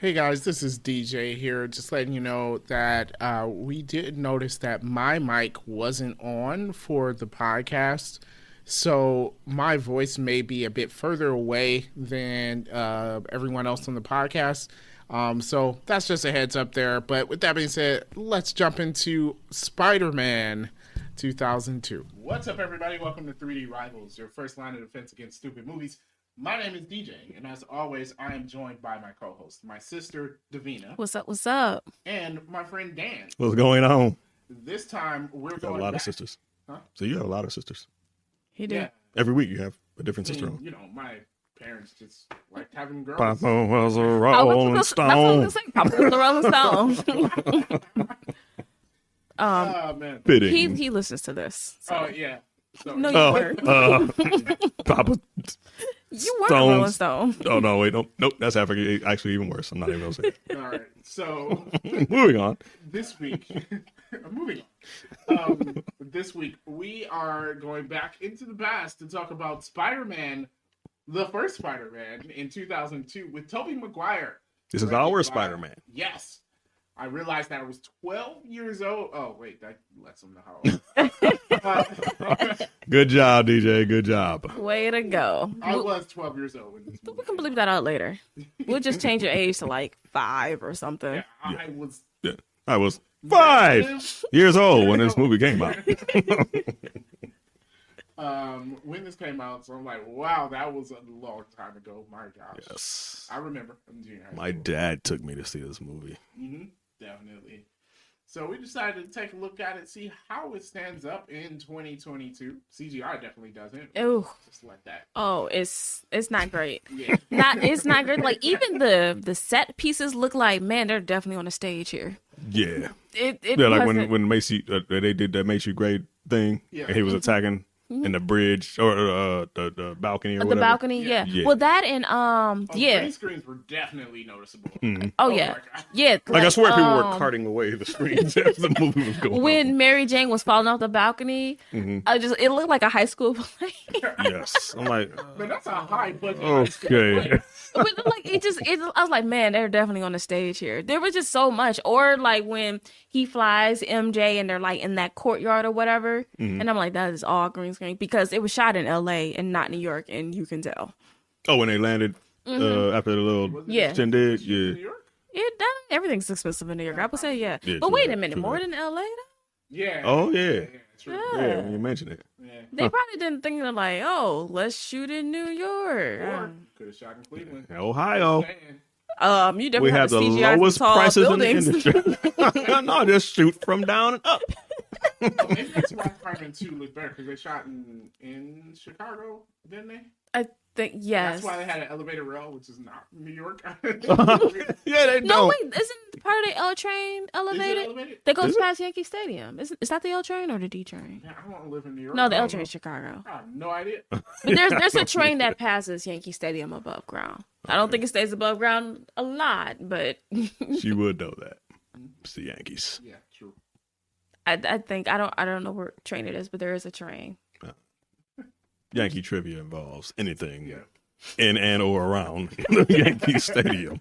Hey guys, this is DJ here. Just letting you know that we did notice that my mic wasn't on for the podcast. So my voice may be a bit further away than everyone else on the podcast. So that's just a heads up there. But with that being said, let's jump into Spider-Man 2002. What's up, everybody? Welcome to 3D Rivals, your first line of defense against stupid movies. My name is DJ, and as always, I am joined by my co-host, my sister, Davina. What's up, what's up? And my friend, Dan. What's going on? This time, we're You have going a lot back. of sisters. Huh? So you have a lot of sisters. He did. Yeah. Every week you have a different I sister mean, on. you know, my parents just liked having girls. Papa was a I rolling was that's what I was stone. gonna say. Papa was the Rolling Stone. Oh, man. Fitting. he listens to this. So. Oh, yeah. So, No, you weren't. Papa. You were a Stones. Rolling Stone. Oh, no, wait. Nope. That's actually even worse. I'm not even going to say all right. So, it. Moving on. this week, moving on. This week, we are going back into the past to talk about Spider-Man, the first Spider-Man in 2002 with Tobey Maguire. This is directed our by- Spider-Man. Yes. I realized that I was 12 years old. Oh, wait, that lets them know how old. Good job, DJ. Good job. Way to go. I was 12 years old when this We movie can bleep that out later. We'll just change your age to like 5 or something. Yeah, I was Yeah. I was 5 years old when this movie came out. when this came out, so I'm like, wow, that was a long time ago. My gosh. Yes. I remember. I'm junior high My school. dad took me to see this movie. Definitely. So we decided to take a look at it, see how it stands up in 2022. CGI definitely doesn't. Ooh. Just like that. Oh, it's not great. Yeah. It's not great. Like even the set pieces look like, man, they're definitely on the stage here. Yeah. It Yeah, like wasn't- when Macy they did that Macy Gray thing, Yeah. and he was attacking in the bridge or the balcony or the whatever. balcony, yeah. Yeah. Well, that and yeah. Green screens were definitely noticeable. Oh my yeah, God. yeah. Like I swear, people were um, carting away the screens as the movie was going when on. Mary Jane was falling off the balcony. It looked like a high school play. Yes, I'm like, But that's a high budget. okay. But like I was like, man, they're definitely on the stage here. There was just so much. Or like when he flies MJ and they're like in that courtyard or whatever, and I'm like, that is all green screen because it was shot in LA and not New York, and you can tell. Oh, when they landed after the little Yeah. shindig, New yeah. York? Everything's expensive in New York. I would say yeah. Yeah, But true wait that, a minute, true more that. than LA though? Yeah. Oh yeah, True. yeah. When you mention it, Yeah. They probably didn't think they're like, oh, let's shoot in New York. Or could have shot in Cleveland. Ohio, Man. You definitely we have the CGI lowest tall prices buildings. in the industry. No, just shoot from down and up. Oh, maybe that's why Spider-Man 2 looked better because they shot in Chicago, didn't they? I think yes. That's why they had an elevator rail, which is not New York. Yeah, they No, don't. wait, isn't part of the L train Is it elevated? elevated? That goes Is it? past Yankee Stadium. Is that the L train or the D train? Yeah, I don't live in New York. No, the I L don't train know. is Chicago. I have no idea. But there's a train that passes Yankee Stadium above ground. I don't think it stays above ground a lot, but She would know that. It's the Yankees. Yeah, true. I think I don't know where train it is, but there is a train. Yankee trivia involves anything Yeah. in and or around the Yankee Stadium.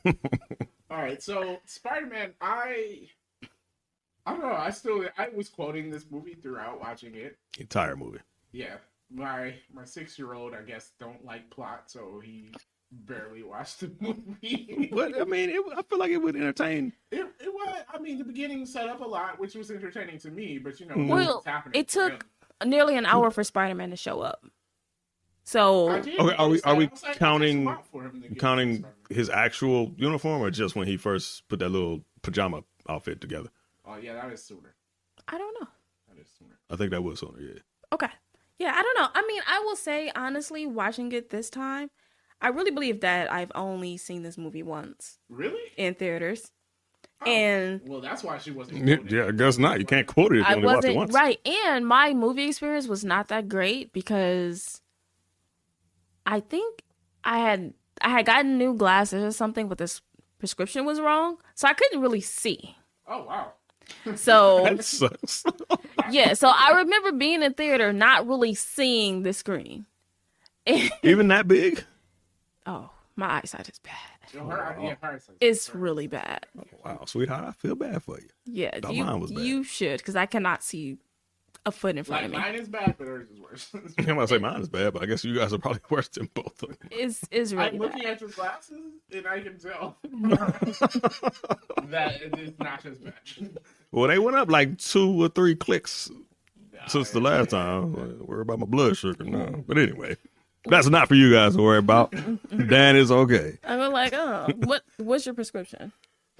All right, so Spider-Man, I don't know. I was quoting this movie throughout watching it. Entire movie. Yeah, my 6-year-old, I guess, don't like plot, so he barely watched the movie. But I mean, I feel like it would entertain. It was. I mean, the beginning set up a lot, which was entertaining to me. But you know, Well, what's happening? it for took him. nearly an hour for Spider-Man to show up. So I did Okay, are we notice that. I was like, it takes a counting lot for him to get counting Spider-Man. his actual uniform or just when he first put that little pajama outfit together? Oh yeah, that is sooner. I don't know. That is sooner. I think that was sooner. Yeah. Okay. Yeah, I don't know. I mean, I will say honestly, watching it this time, I really believe that I've only seen this movie once Really? in theaters. Oh, And well, that's why she wasn't. Yeah, quoted. yeah, I guess not. You can't quote it if you I only watched it wasn't once. right. And my movie experience was not that great because I think I had gotten new glasses or something, but this prescription was wrong, so I couldn't really see. Oh wow. So That sucks. yeah, so I remember being in theater, not really seeing the screen. Even that big? Oh, my eyesight is bad. Yeah, Parasite. It's really bad. Wow, sweetheart, I feel bad for you. Yeah, Thought mine was bad. you should, because I cannot see a foot in front Like, of me. mine is bad, but hers is worse. I'm gonna say mine is bad, but I guess you guys are probably worse than both of them. It's I'm really looking bad. at your glasses, and I can tell that it is not as bad. Well, they went up like 2 or 3 clicks since the last time. Worry about my blood sugar now. But anyway, that's not for you guys to worry about. Dan is okay. I'm like, oh, what's your prescription?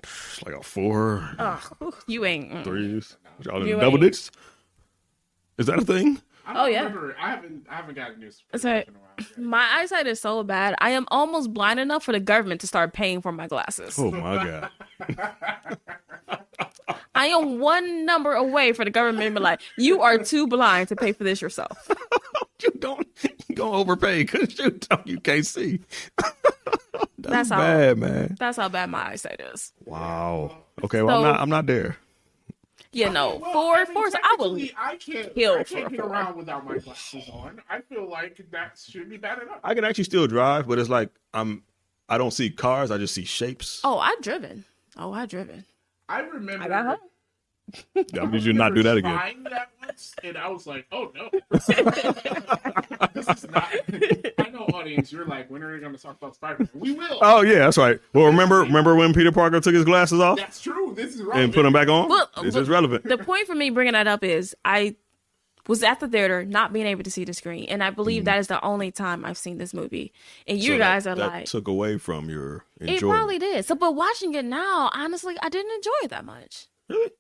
It's like a 4, Oh, you ain't. 3s. Y'all in You the double ain't. digits? Is that a thing? I Oh, don't yeah. remember. I haven't gotten news That's right. in a while. Yeah. My eyesight is so bad. I am almost blind enough for the government to start paying for my glasses. Oh my God. I am one number away for the government to be like, you are too blind to pay for this yourself. You don't overpay because you can't see. That's how- bad, man. That's how bad my eyesight is. Wow. Okay, well So- I'm not there. Yeah, no. Well, fours, I will. technically, I can't kill for a get 4. around without my glasses on. I feel like that should be bad enough. I can actually still drive, but it's like I don't see cars, I just see shapes. Oh, I've driven. I remember. I got home. I need you to not do that again. Trying that once, and I was like, "Oh no, this is not." I know, audience. You're like, "When are we going to talk about Spider-Man?" We will. Oh yeah, that's right. Well, remember when Peter Parker took his glasses off That's true. This is right. and put them back on? Well, This but- is relevant. The point for me bringing that up is I was at the theater not being able to see the screen, and I believe that is the only time I've seen this movie. And you So guys that are like, took away from your it enjoyment. probably did. So, but watching it now, honestly, I didn't enjoy it that much.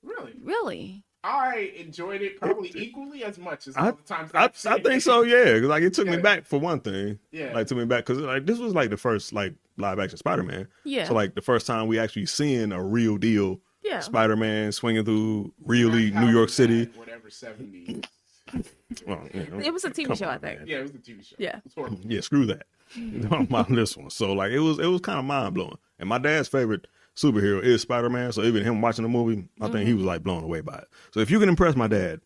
Really, Really. I enjoyed it probably equally as much as all I, the times. I, I've seen I it. think so, yeah. 'Cause, like it took me Yeah. back for one thing. Yeah. Like took me back because like this was like the first like live action Spider-Man. Yeah. So like the first time we actually seeing a real deal Yeah. Spider-Man swinging through really How New York was City. that, whatever 70s. Well, you know, It was a TV come show, on, I think. man. Yeah, it was the TV show. Yeah. It's horrible. Yeah, screw that. On this one. So like it was kind of mind blowing. And my dad's favorite superhero is Spider-Man. So even him watching the movie, I think he was like blown away by it. So if you can impress my dad,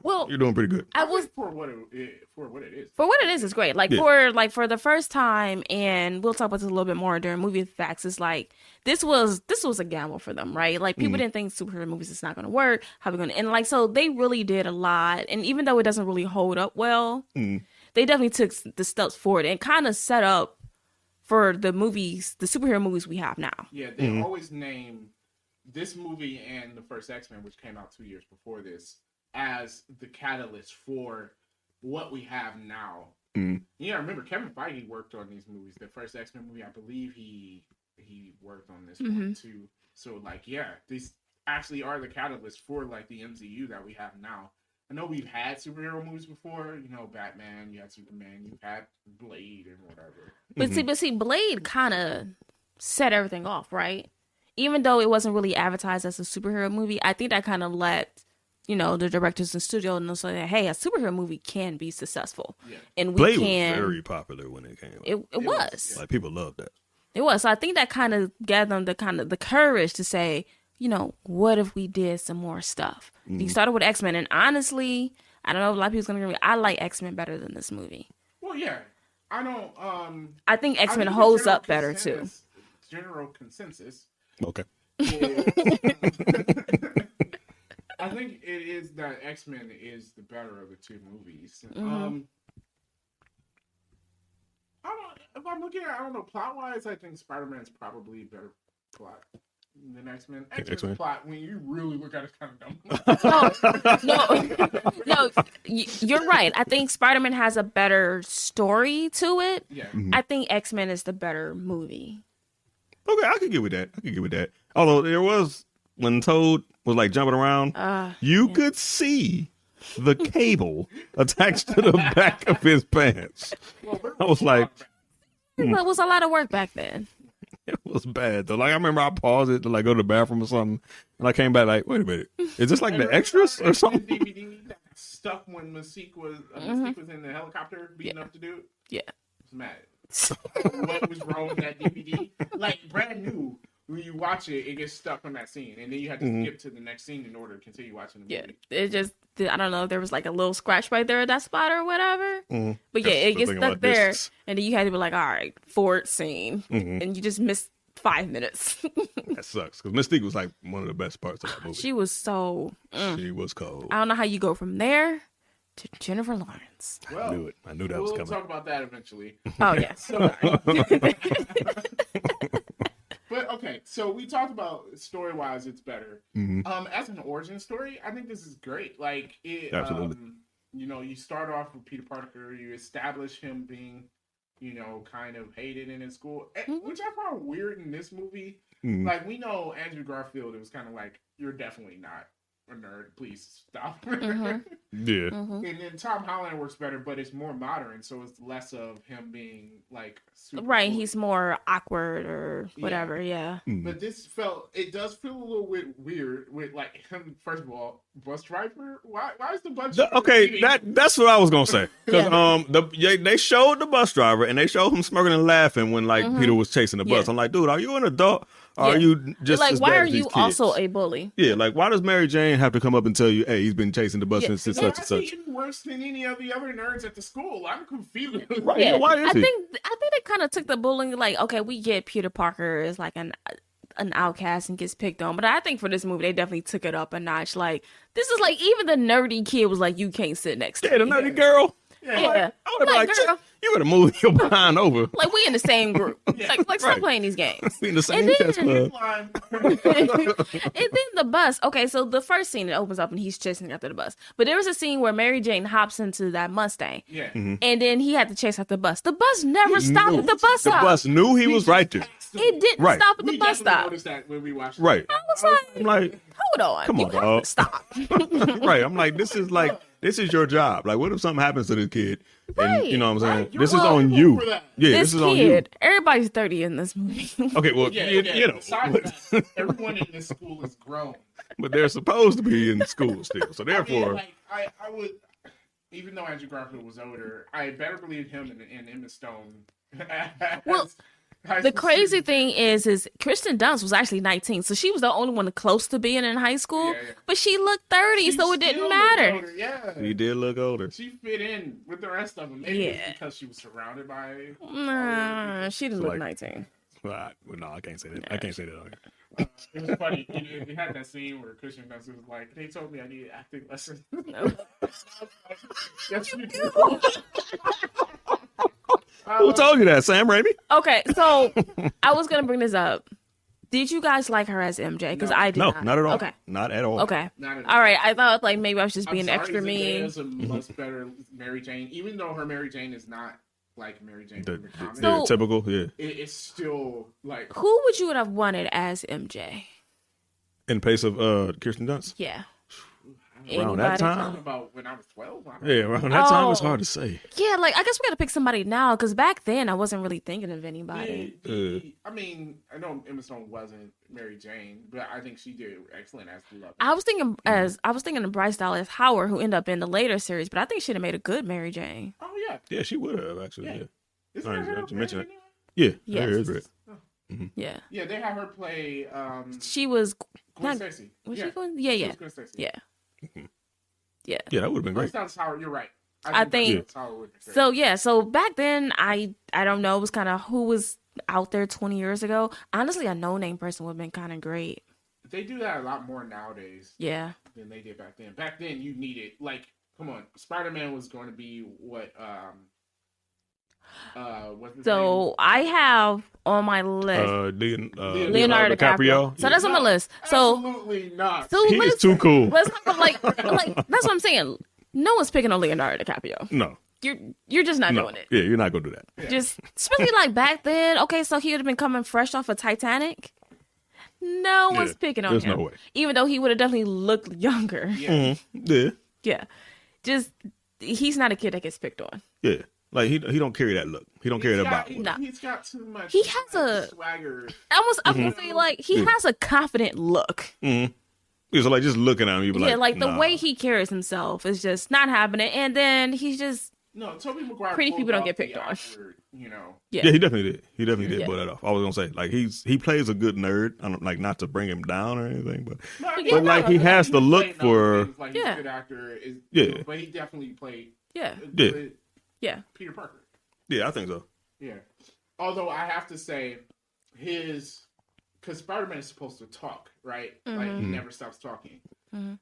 Well, you're doing pretty good. I was for what it is. for what it is, it's great. Like Yeah. for the first time, and we'll talk about this a little bit more during movie facts. It's like this was a gamble for them, right? Like people didn't think superhero movies is not going to work. How we going to and like so they really did a lot. And even though it doesn't really hold up well, they definitely took the steps forward and kind of set up for the movies, the superhero movies we have now. Yeah, they always name this movie and the first X-Men, which came out 2 years before this, as the catalyst for what we have now. Yeah, I remember Kevin Feige worked on these movies. The first X-Men movie, I believe he worked on this one too. So like, yeah, these actually are the catalyst for like the MCU that we have now. I know we've had superhero movies before, you know, Batman, you had Superman, you've had Blade and whatever. But see, Blade kind of set everything off, right? Even though it wasn't really advertised as a superhero movie, I think that kind of let the directors and studio know so that hey, a superhero movie can be successful, and we Blade can. was very popular when it came out. It was. Like people loved that. It was. So I think that kind of gave them the courage to say, what if we did some more stuff? You started with X-Men, and honestly, I don't know if a lot of people's gonna agree. I like X-Men better than this movie. Well, yeah, I don't. I think X-Men I think the holds general up better too. General consensus. Okay. I think it is that X-Men is the better of the two movies. If I'm looking at, I don't know, plot wise, I think Spider-Man's probably better plot than X-Men. X-Men's X-Men. plot, when you really look at it, is kind of dumb. No, you're right. I think Spider-Man has a better story to it. Yeah. I think X-Men is the better movie. Okay, I could get with that. Although there was when Toad was like jumping around, you could see the cable attached to the back of his pants. I was like, It was a lot of work back then. it was bad though. Like I remember I paused it to like go to the bathroom or something, and I came back like, wait a minute, is this like the extras or something? DVD that stuck when Mystique was in the helicopter beating up the dude. Yeah. I was mad. What was wrong with that DVD? Like brand new. when you watch it, it gets stuck on that scene, and then you have to skip to the next scene in order to continue watching the Yeah, movie. it just I don't know if there was like a little scratch right there at that spot or whatever. But yeah, That's it the gets thing stuck about there, discs. and then you had to be like, all right, fourth scene, and you just missed 5 minutes. That sucks because Mystique was like one of the best parts of that movie. She was so. She was cold. I don't know how you go from there to Jennifer Lawrence. Well, I knew it. I knew that was we'll coming. talk about that eventually. Oh yes. But okay, so we talked about story wise, it's better. As an origin story, I think this is great. Like it, Absolutely. you know, you start off with Peter Parker, you establish him being, you know, kind of hated in his school, which I found weird in this movie. Like we know Andrew Garfield, it was kind of like, you're definitely not a nerd. Please stop. Yeah. And then Tom Holland works better, but it's more modern, so it's less of him being like super Right, cool. he's more awkward or whatever. Yeah. But this it does feel a little bit weird with like him. First of all, bus driver. Why is the bus driver? Okay, eating? that's what I was gonna say. Because they showed the bus driver and they showed him smirking and laughing when like Peter was chasing the bus. Yeah. I'm like, dude, are you an adult? Or are you just Like, as why bad are as these you kids? also a bully? Yeah, like why does Mary Jane have to come up and tell you, hey, he's been chasing the bus Yeah. since Why such and is he such? even worse than any of the other nerds at the school? I'm confused. Right. Yeah, why is I he? think they kind of took the bullying. Like, okay, we get Peter Parker is like an outcast and gets picked on, but I think for this movie they definitely took it up a notch. Like, this is like even the nerdy kid was like, you can't sit next to Yeah, the me. nerdy girl. Yeah. I would have Like, like, girl. you better move your behind over. Like, we in the same group. Like stop Right. playing these games. We in the same And then- chess club. And then the bus. Okay, so the first scene it opens up and he's chasing after the bus. But there was a scene where Mary Jane hops into that Mustang. Yeah. Mm-hmm. And then he had to chase after the bus. The bus never stopped Knew. at the bus The stop. bus knew he was right there. It didn't Right. stop at the We bus definitely stop. noticed that when we watched. Right. I was like, I'm like, hold on. Come you on, have dog. to stop. right. I'm like, this is your job. Like, what if something happens to this kid? And Right. you know what I'm saying? Right. You're This is on liable you. for that. Yeah, This this is on you. kid, everybody's 30 in this movie. Okay, well, Yeah, you know, Besides that, everyone in this school is grown. but they're supposed to be in school still. So I mean, therefore, like, I would, even though Andrew Garfield was older, I better believe him and Emma Stone. Well, The crazy thing is Kristen Dunst was actually 19, so she was the only one close to being in high school. Yeah, yeah. But she looked 30, so it didn't matter. Yeah, he did look older. she fit in with the rest of them. Maybe Yeah. it's because she was surrounded by. Nah, she didn't look Like- 19. Well, no, I can't say that. I can't say that on here. It was funny. You had that scene where Kristen Dunst was like, "They told me I needed acting lessons." Yes, you do. Who told you that, Sam Raimi? Okay, so I was gonna bring this up. Did you guys like her as MJ? Because I did No, not. not at all. Okay. Not at all. Okay. Not at All right. I thought like maybe I was just I'm being sorry, extra mean. Zendaya's a much better Mary Jane, even though her Mary Jane is not like Mary Jane The, from the comics. yeah, So- typical, yeah. It's still like Who would you have wanted as MJ? In pace of Kirsten Dunst. Yeah. Around that Anybody? time? talking about when I was 12. Yeah, around that time it's Oh. hard to say. Yeah, like I guess we gotta pick somebody now because back then I wasn't really thinking of anybody. I mean, I know Emma Stone wasn't Mary Jane, but I think she did excellent as the love. I was thinking of Bryce Dallas Howard, who ended up in the later series, but I think she'd have made a good Mary Jane. Oh yeah, Yeah, she would have actually. Yeah. Yeah, isn't Alright, that her glad you mentioned play? yeah. Yes. There is right. Yeah, Yeah, they had her play she was. Gwen Not, Stacy. was yeah. she going? Yeah, She yeah, was Gwen Stacy. yeah, yeah. Yeah, that would have been Bryce great. Dallas Howard, you're right. I think- Bryce Dallas Howard would be great. So yeah, so back then I don't know, it was kind of who was out there 20 years ago. Honestly, a no name person would have been kind of great. They do that a lot more nowadays Yeah, than they did back then. Back then, you needed like, come on, Spider-Man was going to be what what's his name? so I have on my list Leonardo DiCaprio. So Yeah. that's on my list. So Absolutely not. He is too cool. Let's talk about like that's what I'm saying. No one's picking on Leonardo DiCaprio. No, You're just not no. doing it. Yeah, you're not gonna do that. Just especially like back then. Okay, so he would have been coming fresh off of Titanic. No one's Yeah, picking on there's him. no way. Even though he would have definitely looked younger. Yeah. Yeah, Yeah. Just he's not a kid that gets picked on. yeah. Like he don't carry that look. He don't carry that vibe. Nah. He's got too much. He has a- swagger. I would say like he has a confident look. Yeah, so like just looking at him, you be like, Yeah, like the nah. way he carries himself is just not happening. And then he's just No, Tobey Maguire. Pretty pulled people don't off get the picked on. awkward, you know. Yeah, he definitely did. He definitely did Yeah. pull that off. I was gonna say, like, he plays a good nerd. I don't like not to bring him down or anything, but No, I mean, But, like, he has to look played other for- things, like, he's Yeah. a good actor. Yeah. But he definitely played Yeah. a Yeah. good Yeah. Peter Parker. yeah, I think so. Yeah. Although I have to say, because Spider-Man is supposed to talk, right? Like, he never stops talking. Mhm.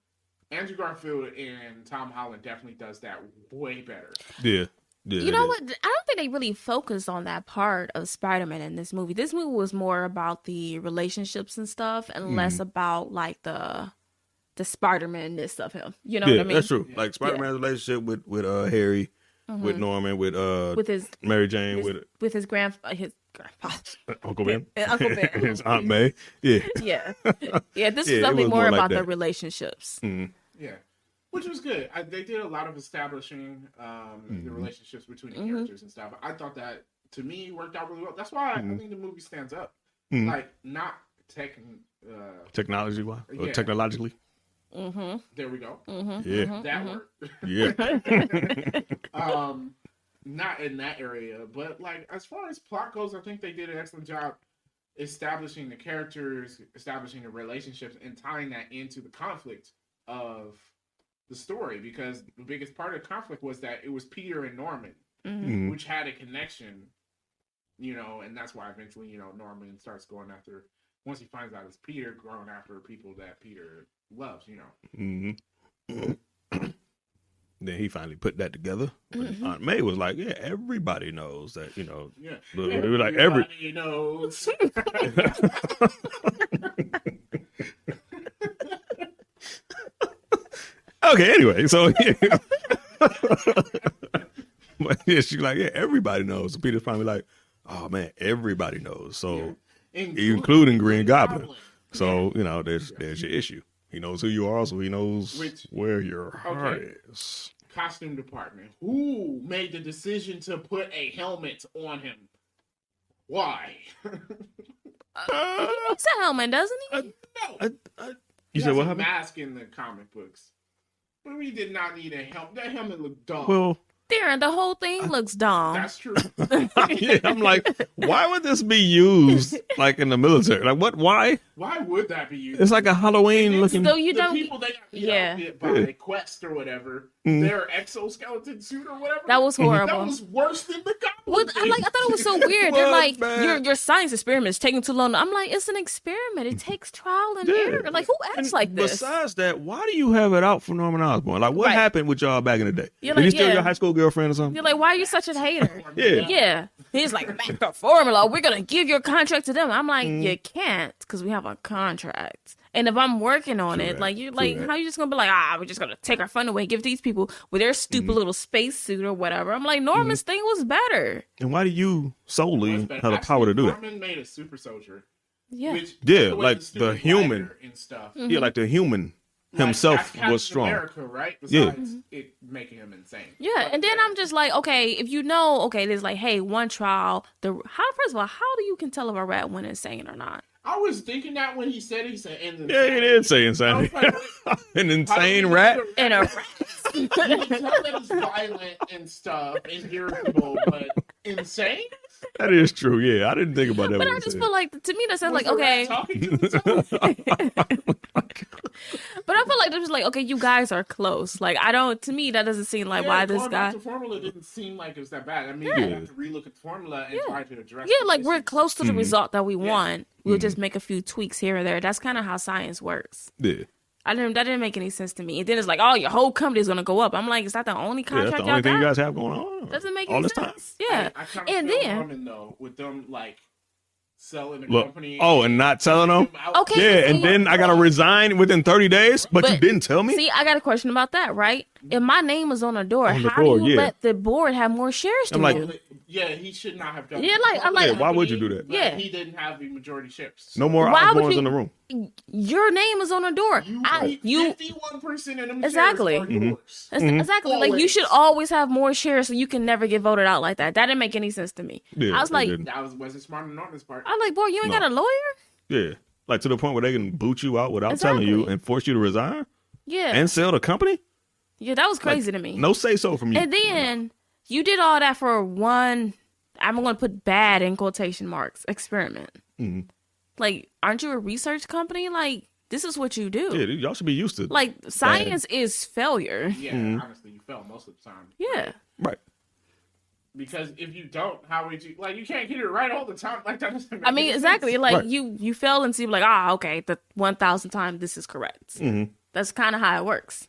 Andrew Garfield and Tom Holland definitely does that way better. Yeah, yeah. You know what? I don't think they really focused on that part of Spider-Man in this movie. This movie was more about the relationships and stuff, and less about like the Spider-Man-ness of him. You know Yeah, what I mean? that's true. Like Spider-Man's relationship with Harry, with Norman, with his Mary Jane, with his grandpa, Uncle Ben, Uncle Ben. and his Aunt May. Yeah, yeah, yeah. This Yeah, is it something was more more like about their that. relationships. Yeah. Which was good. They did a lot of establishing the relationships between the characters and stuff. I thought that, to me, worked out really well. That's why I think the movie stands up. Like, not technology wise, or Yeah. technologically. there we go. Yeah, That worked. yeah. Not in that area, but like as far as plot goes, I think they did an excellent job establishing the characters, establishing the relationships, and tying that into the conflict of the story. Because the biggest part of the conflict was that it was Peter and Norman, which had a connection, you know, and that's why eventually, you know, Norman starts going after, once he finds out it's Peter, going after people that Peter loves, you know. Then he finally put that together. But Aunt May was like, "Yeah, everybody knows that, you know." Yeah. They were like, every. Everybody knows. Okay, anyway, so yeah. But yeah, she's like, yeah, everybody knows. So Peter's probably like, oh man, everybody knows. So including Green Goblin. So, you know, there's your issue. He knows who you are, so he knows where your heart is. Costume department. Who made the decision to put a helmet on him? Why? He makes a helmet, doesn't he? No. You He said has what a happened? mask in the comic books. But we did not need a helmet. That helmet looked dumb. Well, Darren, the whole thing looks dumb. that's true. yeah, I'm like, why would this be used like in the military? Like, what? Why? Why would that be used? It's like a Halloween looking. So you the don't. people they got beat Yeah. out by Quest or whatever, their exoskeleton suit or whatever. That was horrible. That was worse than the Well, Goblin. I thought it was so weird. They're What, like, man? your science experiment is taking too long. I'm like, it's an experiment. It takes trial and error. Like, who acts like this? Besides that, why do you have it out for Norman Osborn? Like, what Right. happened with y'all back in the day? You're Did he like, steal yeah. your high school girlfriend or something? You're like, why are you such a hater? Yeah. Yeah. He's like, back to formula. We're going to give your contract to them. I'm like, you can't because we have a contract. And if I'm working on True it, that. like, you're True like, that. how you just going to be like, we're just going to take our fun away, give these people with their stupid little space suit or whatever. I'm like, Norman's thing was better. And why do you solely Much better. have the power to do that? Norman made a super soldier. Yeah. Which Yeah, took away like the stupid human. glider and stuff. Yeah, like the human Like, himself that's Captain was strong. America, right? Yeah. Besides it making him insane. Yeah, and then I'm just like, okay, if you know, okay, there's like, hey, one trial. First of all, how do you can tell if a rat went insane or not? I was thinking that when he said and Yeah, he did say I insane. was like, An how insane do you rat. know And a rat. You can tell that he's violent and stuff and irritable, but insane? That is true. Yeah, I didn't think about that. But when I you just said feel like, to me, that sounds like, Was the rat okay. talking to himself? But I feel like they're just like, okay, you guys are close. Like, to me, that doesn't seem like Yeah, why this going guy. back to formula didn't seem like it was that bad. I mean, Yeah. you have to relook at the formula and try to address. Yeah, the like we're issues. close to the result that we want. We'll Mm-hmm. just make a few tweaks here or there. That's kind of how science works. Yeah. That didn't make any sense to me. And then it's like, oh, your whole company's gonna go up. I'm like, is that the only Yeah, contract that's the y'all only thing got? you guys have going on. Doesn't make all any this time. sense. Yeah, I kind and of feel then Norman though with them like selling the Look. company. Oh, and not telling them. Okay. Yeah, and then I gotta resign within 30 days, but you didn't tell me. See, I got a question about that, right? If my name was on the door, On the how door, do you yeah. let the board have more shares I'm to like- you? Yeah, he should not have done. Yeah, it. like- I'm like- Yeah, why would you do that? But Yeah. he didn't have the majority shares. No more Why would Osborns you- in the room. Your name is on the door. You 51% of them Exactly. shares are yours. Exactly. Like you Always. should always have more shares so you can never get voted out like that. That didn't make any sense to me. Yeah, I was it like, didn't. That wasn't smart on Norman's part. I was like, boy, you ain't No. got a lawyer? Yeah, like to the point where they can boot you out without telling you Exactly. and force you to resign Yeah. and sell the company. Yeah, that was Like, crazy to me. No say so from you. And then You did all that for one, I'm going to put bad in quotation marks, experiment. Mhm. Like, aren't you a research company? Like, this is what you do. Yeah, y'all should be used to. Like, science is failure. Yeah, honestly, you fail most of the time. Yeah. Right. Because if you don't, how would you you can't get it right all the time? Like that doesn't make I mean, any exactly. sense. Like Right. you fail and see like, okay, the 1,000th time this is correct. That's kind of how it works.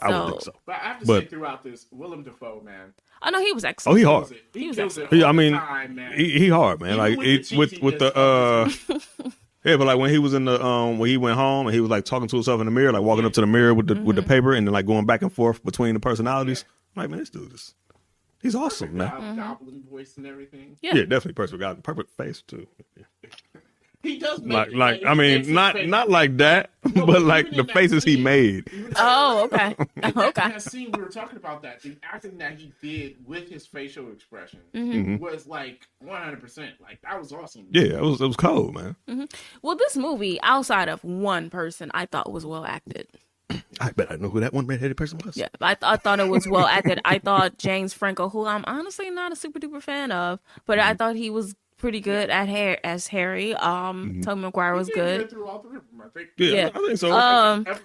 I would think so. But I have to But- say, throughout this, Willem Dafoe, man, I know he was Oh, excellent. he hard. he was kills it. Yeah, all I the mean, time, man. he hard, man. Even Like with the with the cheekiness yeah, but like when he was in the when he went home and he was like talking to himself in the mirror, like walking up to the mirror with the paper and then like going back and forth between the personalities. I'm like, man, this dude is he's awesome, man. Goblin voice and everything. Yeah. Yeah, definitely perfect face too. He does make Like it. I He mean, makes his not face. not like that, but like even the in that faces he scene- made. Oh, okay. In Okay. that scene, we were talking about that. The acting that he did with his facial expression was like 100%. Like that was awesome. Yeah, it was cold, man. Well, this movie, outside of one person, I thought was well acted. I bet I know who that one red-headed person was. Yeah, I thought it was well acted. I thought James Franco, who I'm honestly not a super duper fan of, but I thought he was pretty good at as Harry. Tobey Maguire was He did good. through all three of them, I think. Yeah, Yeah. I think so.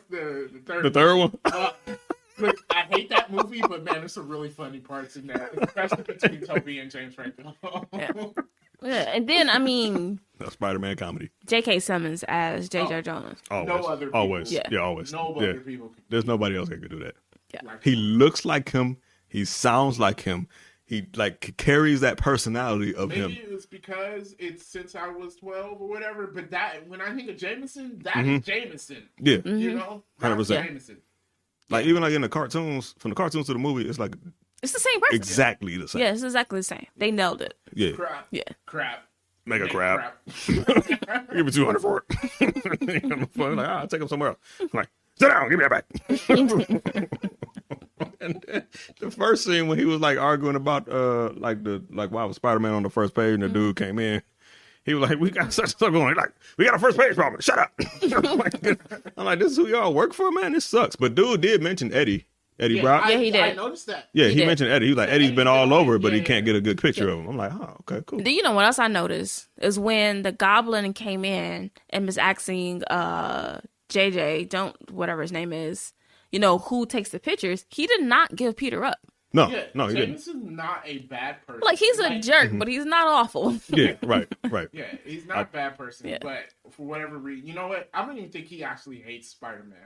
The the third one. Look, I hate that movie, but man, there's some really funny parts in that, especially between Toby and James Franco. Yeah, and then I mean A Spider-Man comedy. J.K. Simmons as J.J. Jonas. Always. No other people. Always. Yeah. Yeah, always. No yeah. other people can There's nobody else that could do that. like He looks like him. He sounds like him. He like carries that personality of Maybe him. it was because it's since I was 12 or whatever, but that when I think of Jameson, that is Jameson. Yeah. You know? That's 100%. Jameson. Like even like in the cartoons, from the cartoons to the movie, it's like It's the same person. exactly the same. Yeah, it's exactly the same. They nailed it. Yeah. Crap. Yeah. Crap. Mega Make crab. Give me 200 for it. Like, I'll take him somewhere else. I'm like, sit down, give me that back. And then the first scene when he was like arguing about why was Spider-Man on the first page and the dude came in. He was like, we got such stuff going. He's like, we got a first page problem. Shut up. I'm like, this is who y'all work for, man. This sucks. But dude did mention Eddie Brock. Yeah, he did. I noticed that. Yeah, he did. mentioned Eddie. He was like, Eddie's been all over it, but he can't get a good picture of him. I'm like, oh, okay, cool. Do you know what else I noticed? Is when the Goblin came in and was asking JJ, whatever his name is, who takes the pictures, he did not give Peter up. No, Yeah, no, he didn't. Jameson's not a bad person. Like, he's a jerk, but he's not awful. Yeah, right. Yeah, he's not a bad person, Yeah. but for whatever reason, you know what? I don't even think he actually hates Spider-Man.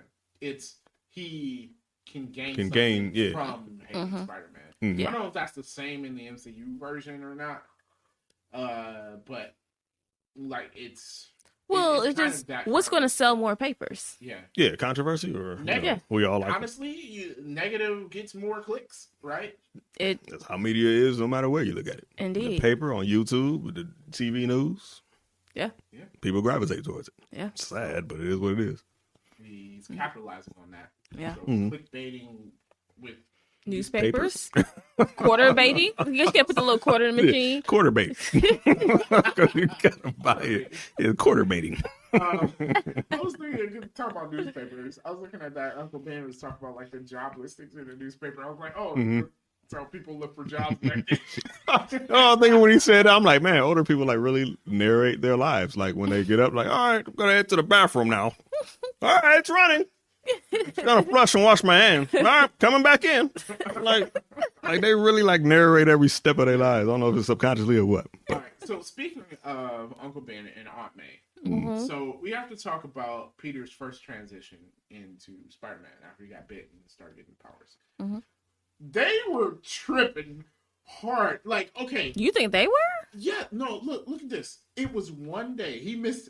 It's he can gain something yeah. from hating Spider-Man. Mhm. I don't know if that's the same in the MCU version or not. But like it's Well, it's it's kind just of that what's kind going to of- sell more papers. Yeah. Yeah, controversy or Yeah. we all like it. Honestly, negative gets more clicks, right? That's how media is, no matter where you look at it. The Indeed. paper, on YouTube, with the TV news, Yeah. people gravitate towards it. Yeah. It's sad, but it is what it is. He's capitalizing on that. Yeah. So Mm-hmm. clickbaiting with Newspapers, quarter baiting. You can't put the little quarter in the machine. Quarter bait. You gotta buy it. It's quarter baiting. I was thinking, talking about newspapers. I was looking at that. Uncle Ben was talking about like the job listings in the newspaper. I was like, oh, so people look for jobs. Oh, I'm thinking when he said that, I'm like, man, older people like really narrate their lives. Like when they get up, like, all right, I'm gonna head to the bathroom now. All right, it's running. Gonna flush and wash my hands. All right, coming back in. Like they really like narrate every step of their lives. I don't know if it's subconsciously or what. All right. So speaking of Uncle Ben and Aunt May, so we have to talk about Peter's first transition into Spider-Man after he got bit and started getting powers. They were tripping hard. Like, okay, You think they were? yeah, no, look at this. It was one day. He missed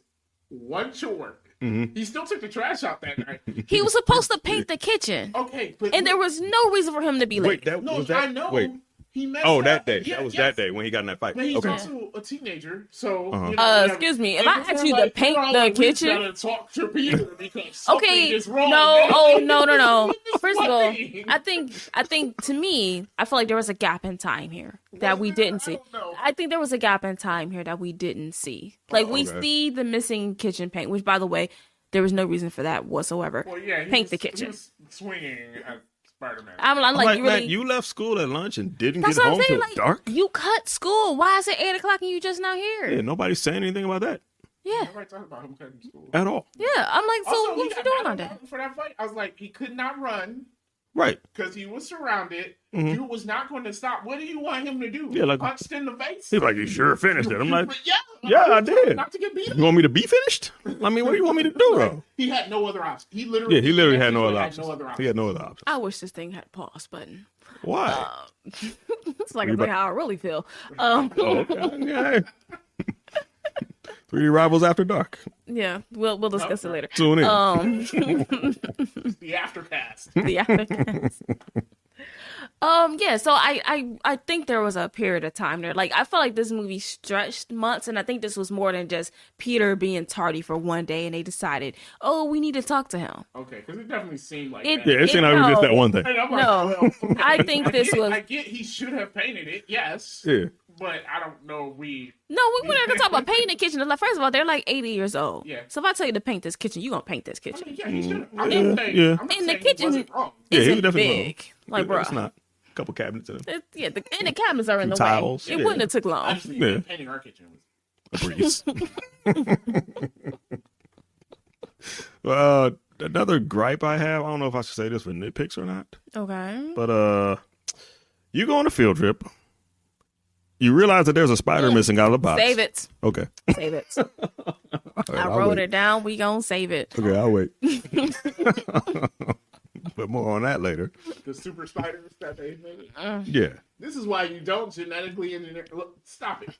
one chore. He still took the trash out that night. He was supposed to paint the kitchen, Okay, but and there was no reason for him to be late. no, I know. Wait. He messed Oh, up. that day. Yeah, That was yes. that day when he got in that fight. But he's Okay. also a teenager, so you know, Excuse me, if and I they're ask you like, to paint "You're all the like, we kitchen-" gotta talk to Peter because something Okay, is wrong. no, man. oh no. This First of all, fucking- I think to me, I feel like there was a gap in time here that we Was there? didn't I see. don't know. I think there was a gap in time here that we didn't see. Like we okay. see the missing kitchen paint, which by the way, there was no reason for that whatsoever. Well, yeah, Paint the He kitchen. was swinging at Spider-Man. I'm I'm like, like, you really. man, you left school at lunch and didn't That's get what I'm home saying. till Like, dark. you cut school. Why is it 8:00 and you just not here? Yeah, nobody's saying anything about that Yeah. Nobody talking about him cutting school. at all. Yeah. I'm like, so Also, what he was you got doing mad all at day? Martin for that fight. I was like, he could not run Right. because he was surrounded. Mhm. Dude was not going to stop. What do you want him to do? Yeah, like- Punched in the face? He's like, you sure finished it. I'm like, yeah, I did. Not to get beat up. you want me to be finished? I mean, what do you want me to do, though? He had no other option. He Yeah, he literally had no other options. options. He had no other options. I wish this thing had a pause button. Why? It's like You it's like how I really feel. Oh, okay. Yeah. 3D Rivals After Dark. Yeah, we'll discuss it later. Tune in. The aftercast. The aftercast. Yeah, so I think there was a period of time there. Like, I felt like this movie stretched months, and I think this was more than just Peter being tardy for one day, and they decided, oh, we need to talk to him. Okay, because it definitely seemed like It- that. Yeah, it seemed like it was just that one thing. And I'm like, No. well, okay. I think this was. I get he should have painted it, yes. Yeah. But I don't know. No, we're not gonna talk about painting the kitchen. Like, first of all, they're like 80 years old. Yeah. So if I tell you to paint this kitchen, you're gonna paint this I kitchen. mean, yeah, he should have. I'm Yeah, not saying, yeah. I'm not In the saying kitchen- he wasn't wrong. Yeah, he Isn't was definitely big. Like, It's bro. not. A couple cabinets in it. Yeah, and the cabinets are in the Tiles, way. It yeah. wouldn't have took long. Honestly, Yeah. painting our kitchen was. A breeze. Another gripe I have, I don't know if I should say this for nitpicks or not, Okay. but you go on a field trip, you realize that there's a spider missing out of the box. Save it. Okay. Save it. All right, I I'll wrote wait. it down. We gonna save it. Okay, I'll wait. But more on that later. The super spiders that they made. Yeah. This is why you don't genetically engineer. Look, stop it.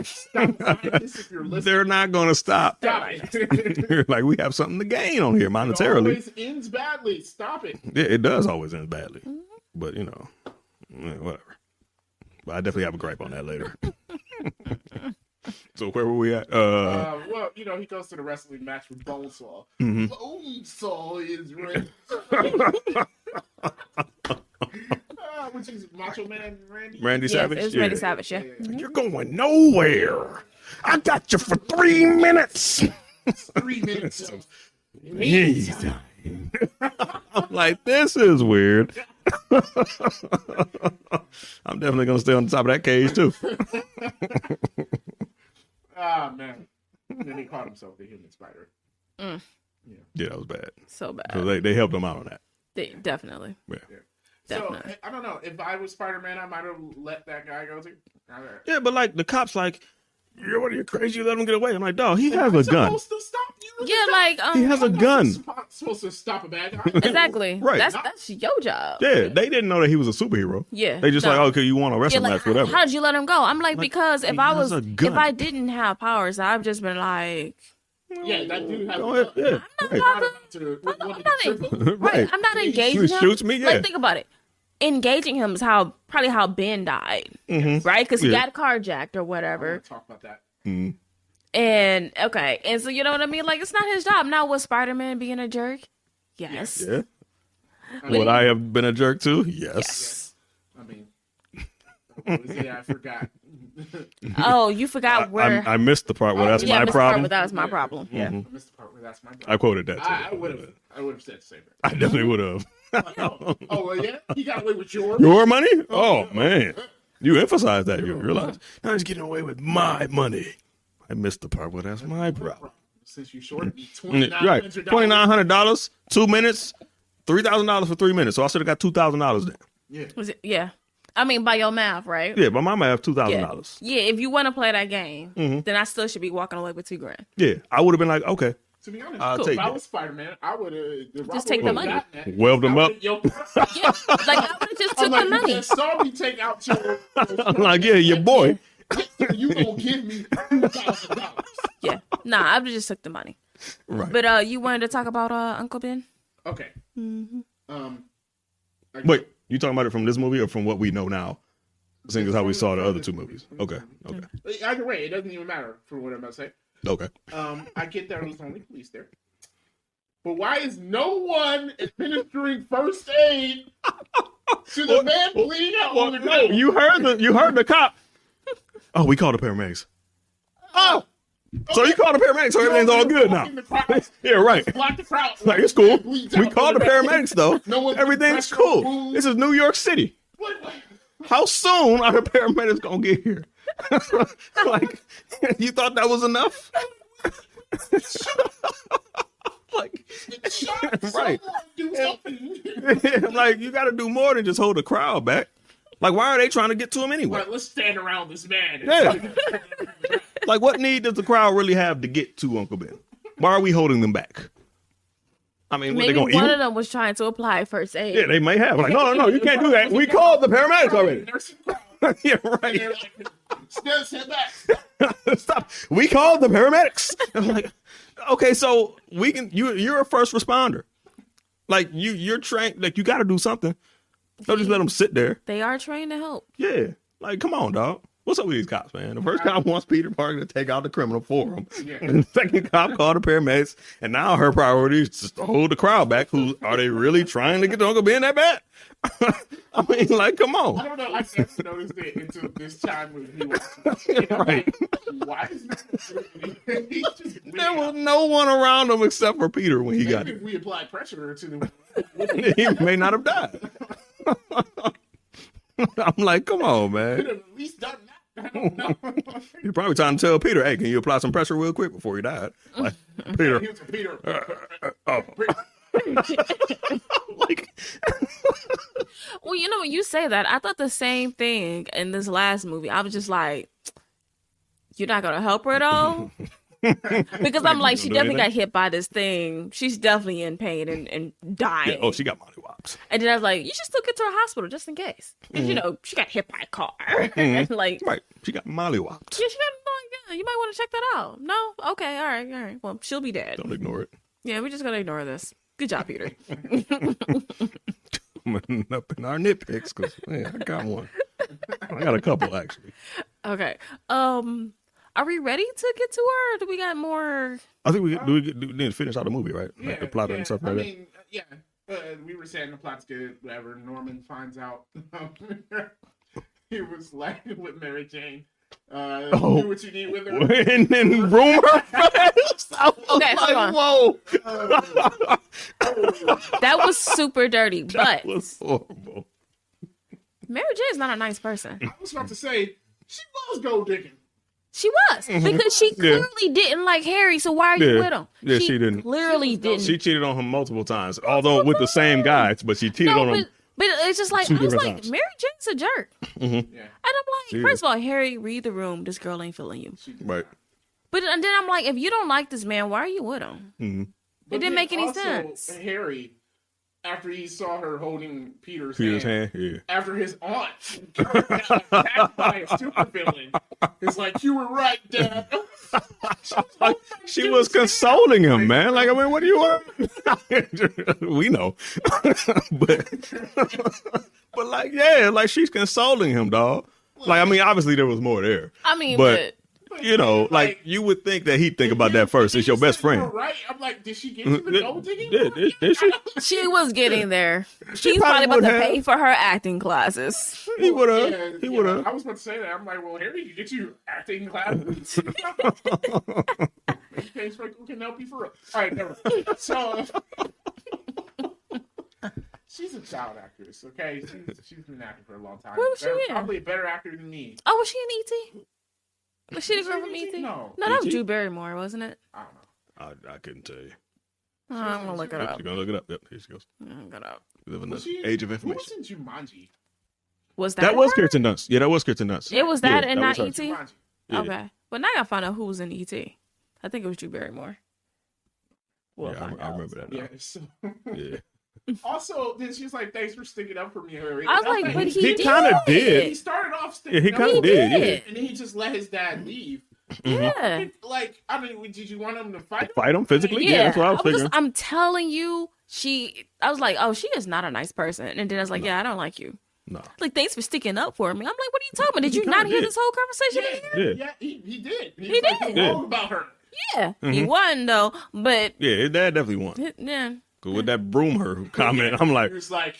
Stop scientists if you're listening. They're not going to stop. Stop it. Like, we have something to gain on here It monetarily. always ends badly. Stop it. Yeah, it does always end badly. But, whatever. But I definitely have a gripe on that later. So where were we at? Well, he goes to the wrestling match with Bonesaw. Bonesaw is ready. Which is Macho Man Randy? Randy Yes, Savage? it was Yeah. Randy Savage. Yeah. You're going nowhere. I got you for 3 minutes. 3 minutes of Jeez. I'm like, this is weird. I'm definitely going to stay on the top of that cage, too. Ah, man. And then he called himself the human spider. Yeah, that was bad. So bad. So they helped him out on that. Definitely. Yeah. Definitely. So, I don't know. If I was Spider-Man, I might have let that guy go too. Yeah, but like the cops, like, what are you crazy? You let him get away. I'm like, dog, he has a gun. Supposed to stop you? Yeah, like He has a gun. Supposed to stop a bad guy. exactly. Right. That's your job. Yeah, they didn't know that he was a superhero. Yeah. They just no. like, okay, you want to Yeah, wrestle like, match, whatever. how did you let him go? I'm like, because if he I has was, a gun. if I didn't have powers, I've just been like, Yeah, that dude has Go ahead. Yeah, right. right, I'm not engaging him. Shoots me, yeah. Like, think about it. Engaging him is probably how Ben died, right? Because he Yeah. got carjacked or whatever. Talk about that. And okay, and so you know what I mean? Like, it's not his job. Now, was Spider-Man being a jerk? Yes. Yeah. Would I have been a jerk too? Yes. I mean, what was it? I forgot. Oh, you forgot where? I missed the part where that's yeah, my Mr. problem. Harper, that was my problem. Yeah. I missed the part where that's my. I quoted that too. I would have said the same thing. I definitely would have. Oh, well, yeah, he got away with yours. Your money? Oh man, you emphasized that. You realize now he's getting away with my money. I missed the part where that's my problem. Since you shorted me Right, $2,900. $2,900, 2 minutes, $3,000 for 3 minutes. So I should have got $2,000 then. Yeah. Was it? Yeah. I mean, by your math, right? Yeah, but my mama have $2,000. Yeah. Yeah, if you want to play that game, then I still should be walking away with $2,000. Yeah, I would have been like, okay, To be honest, I'll if take I that. was Spider-Man, I would have Just take the money. Weld them up. Yeah, like I would have just took I'm the like, you money. just saw me take out your. I'm like, yeah, your boy. You gonna give me $2,000? Yeah, nah, I would have just took the money. Right. But you wanted to talk about Uncle Ben? Okay. Wait, you talking about it from this movie or from what we know now? Seeing as how we saw the other two movies. Okay. Either way, it doesn't even matter for what I'm about to say. Okay. I get there was only police there. But why is no one administering first aid to the man bleeding out on the ground? You heard the cop. Oh, we called the paramedics. Oh, So you called the paramedics, so everything's all good now. Yeah, right. Block the crowd. Like, it's cool. We called the paramedics, though. Everything's cool. Boom. This is New York City. What? How soon are the paramedics going to get here? Like, you thought that was enough? Like, right. Do something. Like, you got to do more than just hold the crowd back. Like, why are they trying to get to him anyway? Right, let's stand around this man. Yeah. Like, what need does the crowd really have to get to Uncle Ben? Why are we holding them back? I mean, what, they Maybe going one to of them was trying to apply first aid. Yeah, they may have. Like, no, you can't do that. We called the paramedics already. Nursing crowd. Yeah, They're right. like, stand back. Stop. We called the paramedics. I'm like, okay, so we can. You're a first responder. Like you're trained. Like you got to do something. Don't just let them sit there. They are trained to help. Yeah. Like, come on, dog. What's up with these cops, man? The first cop wants Peter Parker to take out the criminal for him. Yeah. And the second cop called the paramedics. And now her priority is just to hold the crowd back. Who are they really trying to get to Uncle Ben that bad? I mean, like, come I on. don't know. I just noticed it until this time when he was. Right. Why is that? He's just There was no one around him except for Peter when he got Maybe it. if we applied pressure to them. He may not have died. I'm like, come on, man. Could have at least done that. I don't know. You're probably trying to tell Peter, hey, can you apply some pressure real quick before he died? Like, Peter. He was a Peter. Oh. Like, Well, you know, when you say that, I thought the same thing in this last movie. I was just like, you're not going to help her, though? Because I'm like, she definitely got hit by this thing. She's definitely in pain and dying. yeah, oh, she got mollywops. And then I was like, you should still get to her hospital just in case. Because, you know, she got hit by a car. Like, Right. She got mollywops. yeah, she got, like, yeah, you might want to check that out. No? Okay, all right. Well, she'll be dead. Don't ignore it. Yeah, we're just going to ignore this. Good job, Peter. Up in our nitpicks, because, man, I got one. I got a couple, actually. Okay. Are we ready to get to her? Or do we got more? I think we need to finish out the movie, right? Like the plot and stuff like that. Yeah. We were saying the plot's good. Whatever. Norman finds out. He was like with Mary Jane. Do what you need with her. And then room her fast. I was Okay, hold on. whoa. That was super dirty, but That was horrible. Mary Jane's not a nice person. I was about to say she was gold digging. She was because she clearly didn't like Harry. So why are you with him? Yeah, she didn't. Clearly didn't. She cheated on him multiple times, although with the same guys, but she cheated on him. But it's just like Two I was different like, times. Mary Jane's a jerk, Yeah. and I'm like, first of all, Harry, read the room. This girl ain't feeling you. Right. But and then I'm like, if you don't like this man, why are you with him? Mm-hmm. It didn't make any Also, sense. Harry, after he saw her holding Peter's hand, yeah. after his aunt got attacked by a supervillain, it's like, you were right, Dad. She was consoling him, man. Like, I mean, what do you want? We know. but like, yeah, like she's consoling him, dog. Like, I mean, obviously there was more there. I mean, But you know, like you would think that he'd think about that first. It's your best You were friend. right. I'm like, did she get you the gold digging? Did she? she was getting there. She's probably probably about would to have. pay for her acting classes. He would have. Yeah, He would have. I was about to say that. I'm like, well, Harry, you get you acting classes. James Franco can help you for real. All right, never mind. So, she's a child actress, okay? She's been acting for a long time. Where was she in? Probably a better actor than me. Oh, was she in E.T.? Was she the girl from E.T.? No. No, that was E.T.? Drew Barrymore, wasn't it? I don't know. I couldn't tell you. Oh, I'm gonna look it up. You're gonna look it up. Yep, here she goes. I'm gonna. We live in the Was she- age of Who information. was in Jumanji? Was that? That was her? Kirsten Dunst. Yeah, that was Kirsten Dunst. It was that Yeah, and not was her. E.T. Jumanji. Yeah. Okay, but now I gotta find out who was in E.T. I think it was Drew Barrymore. We'll Yeah, find I out. remember that now. Yeah. So, Yeah. also, then she's like, "Thanks for sticking up for me, Harry." I was And I'm like, but He he kinda did. He started off Yeah, sticking he up kind for of me, did. Yeah. did. and then he just let his dad leave. Yeah. Like, I mean, did you want him to fight him? Fight him physically? Yeah, that's what I was figuring. I'm telling you, I was like, oh, she is not a nice person. And then I was like, yeah, I don't like you. No. Like, thanks for sticking up for me. I'm like, what are you talking about? Did you kinda not hear did. this whole conversation? Yeah, he did. He He was did. Like, wrong about her. Yeah. He won, though. But, Yeah, his dad definitely won. yeah. 'Cause with that broom her comment, I'm like, He was like,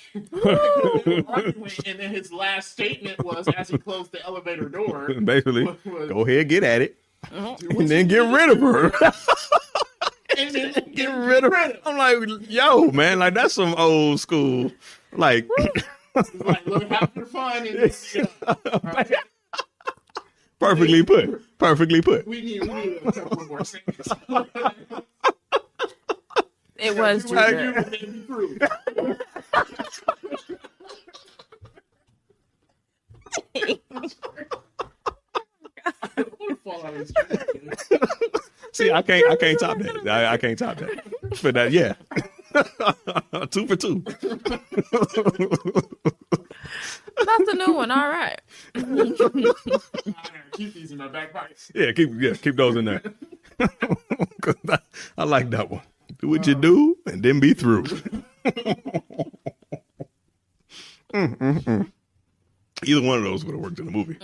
arguing, and then his last statement was, as he closed the elevator door, basically, was- go ahead, get at it. and then get rid of her. And then Get rid of her. I'm like, yo, man, like that's some old school. Like, like, look, have your fun. And perfectly put. Perfectly put. we need a couple more scenes. It was You true. would There. make me through. Fall out of his chair. See, I can't top that. I can't top that. For that, yeah. 2 for 2. That's a new one. All right. Keep these in my back pocket. Yeah, keep those in there. 'Cause I like that one. Do what you do and then be through. Either one of those would have worked in the movie.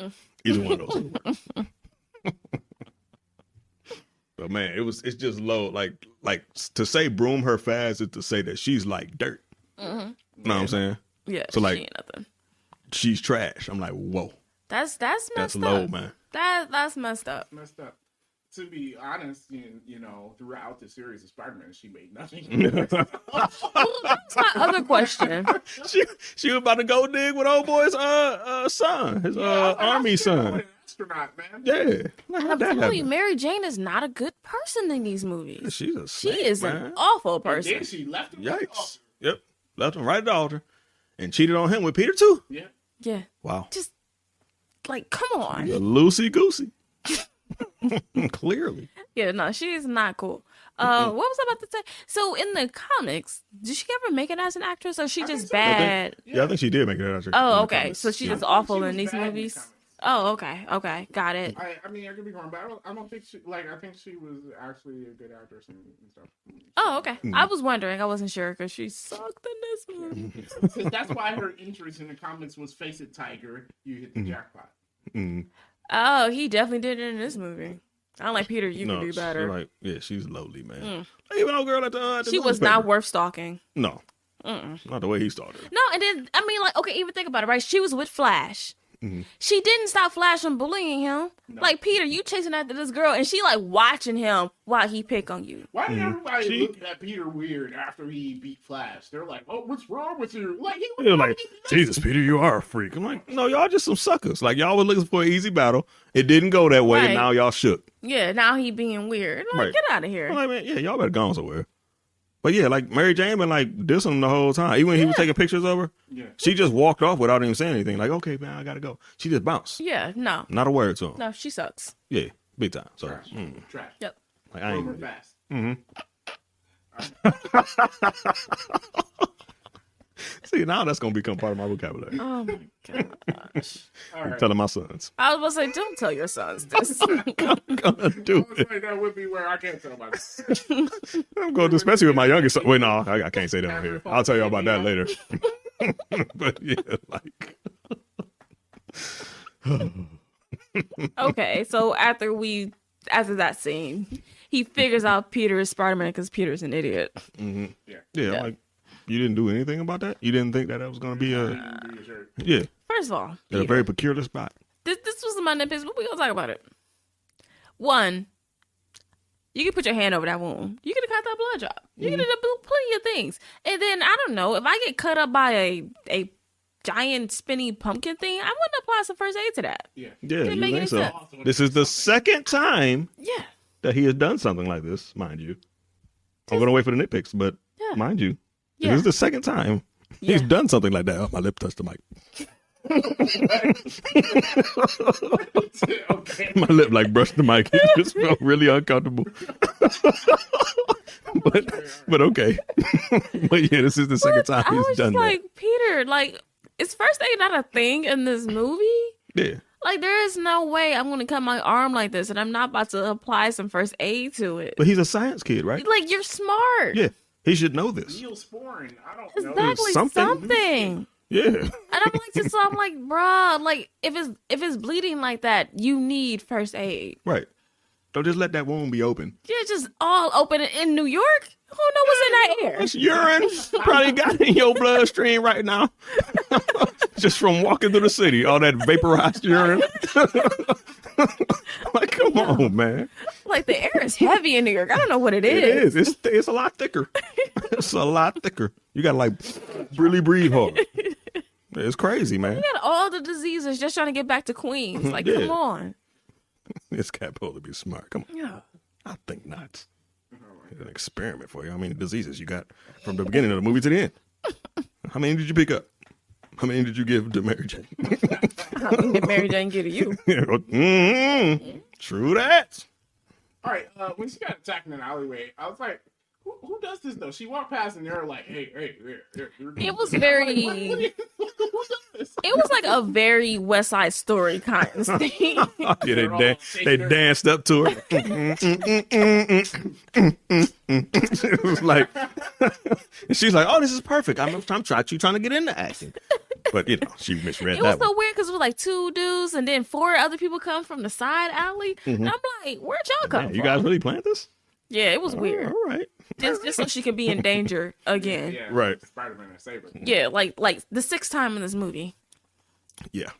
Either one of those would have worked. But man, it's just low. Like to say broom her fast is to say that she's like dirt. Know what I'm saying? Yeah. So, like- she ain't nothing. She's trash. I'm like, whoa, That's messed that's up. low, man. That's messed up. Messed up. To be honest, you know, throughout the series of Spider-Man, she made nothing. That's my other question. She was about to go dig with old boy's son, his army son. Astronaut, man. Yeah, like, I'm how'd that telling you, happen? Mary Jane is not a good person in these movies. She's a She snake, is man. an awful And person. then she left him. Yikes! Yep, left him right at the altar, and cheated on him with Peter too. Yeah. Yeah. Wow, Just like, come on. loosey goosey. Clearly, Yeah, no, she's not cool. What was I about to say? So in the comics, did she ever make it as an actress, or she just think so. bad? yeah, I think she did make it out. Oh, okay. So she's just awful She in was these bad in the movies. comics. Oh, okay, got it. I mean, I could be wrong, but I don't think she I think she was actually a good actress and stuff. Oh, okay. I was wondering. I wasn't sure because she sucked in this movie. 'Cause that's why her interest in the comics was "Face It, Tiger, you hit the jackpot." Oh, he definitely did it in this movie. I'm like, Peter, you can do better. Like, yeah, she's lowly, man. Even old girl at the She was newspaper. not worth stalking. No, not the way he started. No, and then I mean, like, okay, even think about it, right? She was with Flash. She didn't stop Flash from bullying him. Like, Peter, you chasing after this girl, and she like watching him while he pick on you. Why did everybody She- look at Peter weird after he beat Flash? They're like, "Oh, what's wrong with you?" Like he was They're like, Jesus, Peter, you are a freak. I'm like, no, y'all just some suckers. Like, y'all was looking for an easy battle. It didn't go that way, Right. and now y'all shook. Yeah, now he being weird. Like, Right. get out of here. I'm like, man, yeah, y'all better go on somewhere. But yeah, like Mary Jane been like dissing him the whole time. Even when he was taking pictures of her, Yeah. she just walked off without even saying anything. Like, okay, man, I gotta go. She just bounced. Yeah, no, Not a word to him. no, she sucks. Yeah, big time. So, trash. Trash. Yep. like, I Over ain't. fast. See, now that's gonna become part of my vocabulary. Oh my gosh. All right. Telling my sons, I was about to say, don't tell your sons this. I'm gonna do It's it. like that would be where I can't tell about it. I'm going to, especially with my youngest son. Wait, no, I can't say that on here. I'll tell you about that later. But yeah, like. Okay, so after that scene, he figures out Peter is Spider-Man because Peter's an idiot. Yeah, like, you didn't do anything about that? You didn't think that was going to be yeah, First of all, at a Peter, very peculiar spot. this was my nitpicks, but we gonna talk about it. One, you can put your hand over that wound. You could have cut that blood drop. You could have done plenty of things. And then I don't know, if I get cut up by a giant spinny pumpkin thing, I wouldn't apply some first aid to that. Yeah. Yeah, Didn't you make think any so? sense. This is the second time Yeah. that he has done something like this, mind you. I'm going to wait for the nitpicks, but Yeah. mind you, Yeah. this is the second time he's Yeah. done something like that. Oh, my lip touched the mic. Okay. My lip like brushed the mic. It just felt really uncomfortable. but okay. But yeah, this is the second time I was he's just done like, Peter, like, is first aid not a thing in this movie? that. Yeah. Like, there is no way I'm going to cut my arm like this and I'm not about to apply some first aid to it. But he's a science kid, right? Like, you're smart. Yeah. He should know this. Neosporin. I don't know. Exactly, Something. something. Yeah. And I'm like, so I'm like, bruh, like, if it's bleeding like that, you need first aid. Right. Don't just let that wound be open. Yeah, just all open in New York. Who knows what's in that air? It's urine probably got in your bloodstream right now. Just from walking through the city, all that vaporized urine. Like, come on, man. Like the air is heavy in New York. I don't know what it It is. is. It's a lot thicker. It's a lot thicker. You gotta like really breathe hard. It's crazy, man. You got all the diseases just trying to get back to Queens. Like, Yeah. come on. It's supposed to be smart. Come on. Yeah. I think not. It's an experiment for you. How many diseases you got from the beginning of the movie to the end? How many did you pick up? How many did you give to Mary Jane? How many did Mary Jane get to you? True that. All right, when she got attacked in an alleyway, I was like, who does this though? She walked past and they were like, hey. It was very. Who does this? It was like a very West Side Story kind of thing. Yeah, they danced up to her. It was like, and she's like, "Oh, this is perfect. I'm trying to get into acting," but she misread It that was so one. weird because it was like 2 dudes and then 4 other people come from the side alley. And I'm like, where'd y'all come Man, from? you guys really planned this? Yeah, it was weird. All right. Just so she could be in danger again. Yeah, Right. Spider-Man and Saber. Yeah, like the 6th time in this movie. Yeah.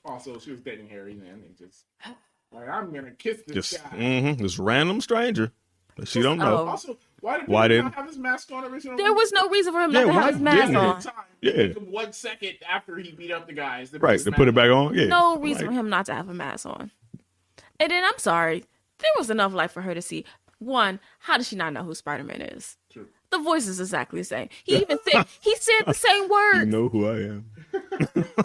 Also, she was dating Harry then, and just like, I'm gonna kiss this Just guy. this random stranger that she don't know. Oh. Also, why Why did he didn't- not have his mask on originally? There was no reason for him not Yeah, to why have his mask didn't he? on. Yeah. Yeah. 1 second after he beat up the guys. Right. To put it back on. Yeah. No reason Like, for him not to have a mask on. And then I'm sorry, there was enough light for her to see. One, how does she not know who Spider-Man is? True. The voice is exactly the same. He even said the same You words. know who I am.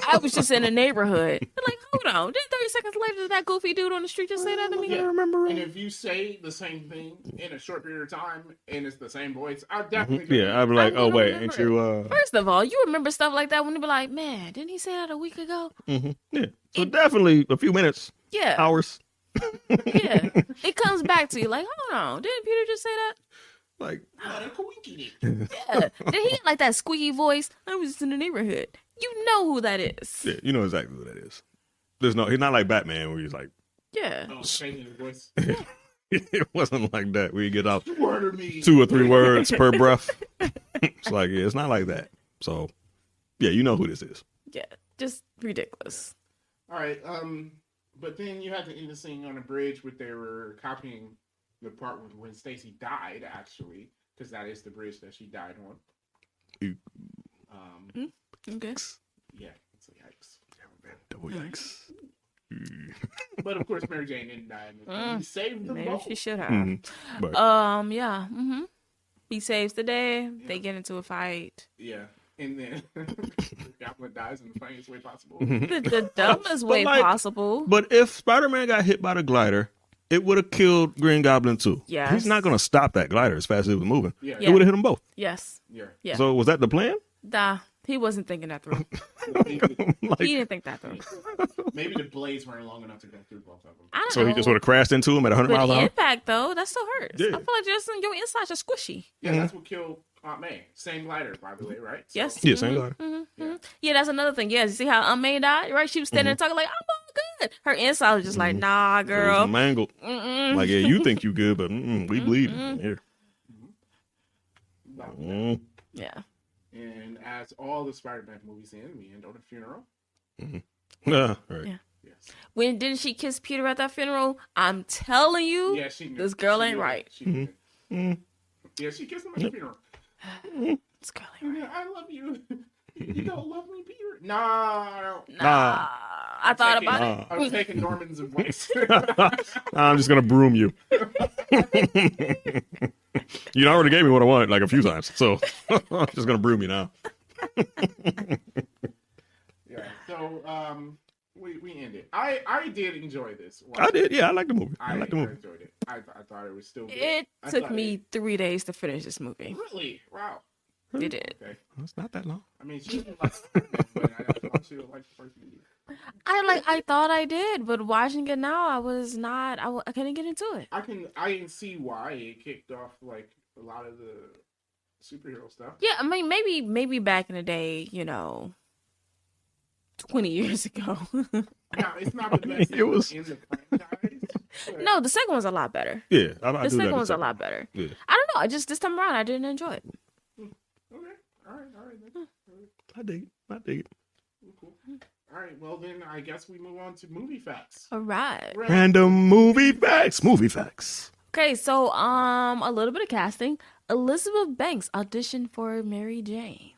I was just in the neighborhood. They're like, hold on. Then 30 seconds later, did that goofy dude on the street just say that to me? Yeah. remember And if you say the same thing in a short period of time and it's the same voice, I'll definitely. Yeah, I'd be like, I oh don't wait, remember ain't you? First of all, you remember stuff like that when you be like, man, didn't he say that a week ago? Yeah. So definitely a few minutes, Yeah. hours. Yeah. It comes back to you like, hold on. Didn't Peter just say that? Like, What a coinky. Yeah. Then he had like that squeaky voice. I was just in the neighborhood. You know who that is. yeah, you know exactly who that is. He's not like Batman where he's like, Yeah. Oh, changing his voice. it wasn't like that. We get out Murder me. 2 or 3 words per breath. It's like, yeah, it's not like that. So, yeah, you know who this is. Yeah. Just ridiculous. All right. But then you had to end the scene on a bridge where they were copying the part when Stacy died, actually, because that is the bridge that she died on. Ooh. Okay. Yeah, it's a yikes. Double yikes. But of course, Mary Jane didn't die. He saved them Maybe both. she should have. But Yeah. He saves the day. They get into a fight. Yeah, and then Goblin dies in the funniest way possible. The dumbest way like- possible. But if Spider-Man got hit by the glider, it would have killed Green Goblin too. Yes. He's not going to stop that glider as fast as it was moving. Yeah. It would have hit them both. Yes. Yeah. Yeah. So was that the plan? Nah. He wasn't thinking that through. Maybe, He didn't think that through. maybe the blades weren't long enough to go through both of them. I don't So know. he just would have crashed into him at 100 But miles an the hour? impact though, that still hurts. Yeah. I feel like just your insides are squishy. Yeah, that's what killed Aunt May. Same glider, by the way, right? So- Yes. Yeah, same glider. Yeah, that's another thing. Yeah, you see how Aunt May died, right? She was standing there talking like, "I'm all good." Her inside was just like, "Nah, It was girl." mangled. Like, yeah, you think you good, but we bleeding here. About that. Mm. Yeah. And as all the Spider-Man movies end, we end on a funeral. Right. Yeah. Yes. When didn't she kiss Peter at that funeral? I'm telling you, Yeah, she knew. this girl She ain't knew. right. She knew. Yeah, she kissed him at the funeral. This girl ain't right. Yeah, I love you. You don't love me, Peter. Nah, I don't. Nah. I thought about it. I'm taking Norman's advice. I'm just going to broom you. You already gave me what I wanted like a few times. So I'm just going to broom you now. Yeah. So we ended. I did enjoy this. I did. Yeah, I like the movie. I I like the movie. enjoyed it. I thought it was still good. It I took thought me 3 days to finish this movie. Really? Wow. It did. Okay. It's not that long. I mean, she didn't like Spider-Man, but I thought she would like the first movie. I thought I did, but watching it now, I was not. I couldn't get into it. I can see why it kicked off like a lot of the superhero stuff. Yeah, I mean, maybe back in the day, 20 years ago. Now it's not the best It was- in the franchise. but- No, the second one's a lot better. Yeah, I The do that. second one's a lot better. Yeah. I don't know. I just this time around, I didn't enjoy it. Okay. All right. Then. I dig it. Cool. All right. Well, then I guess we move on to movie facts. All right. Random movie facts. Movie facts. Okay, so a little bit of casting. Elizabeth Banks auditioned for Mary Jane.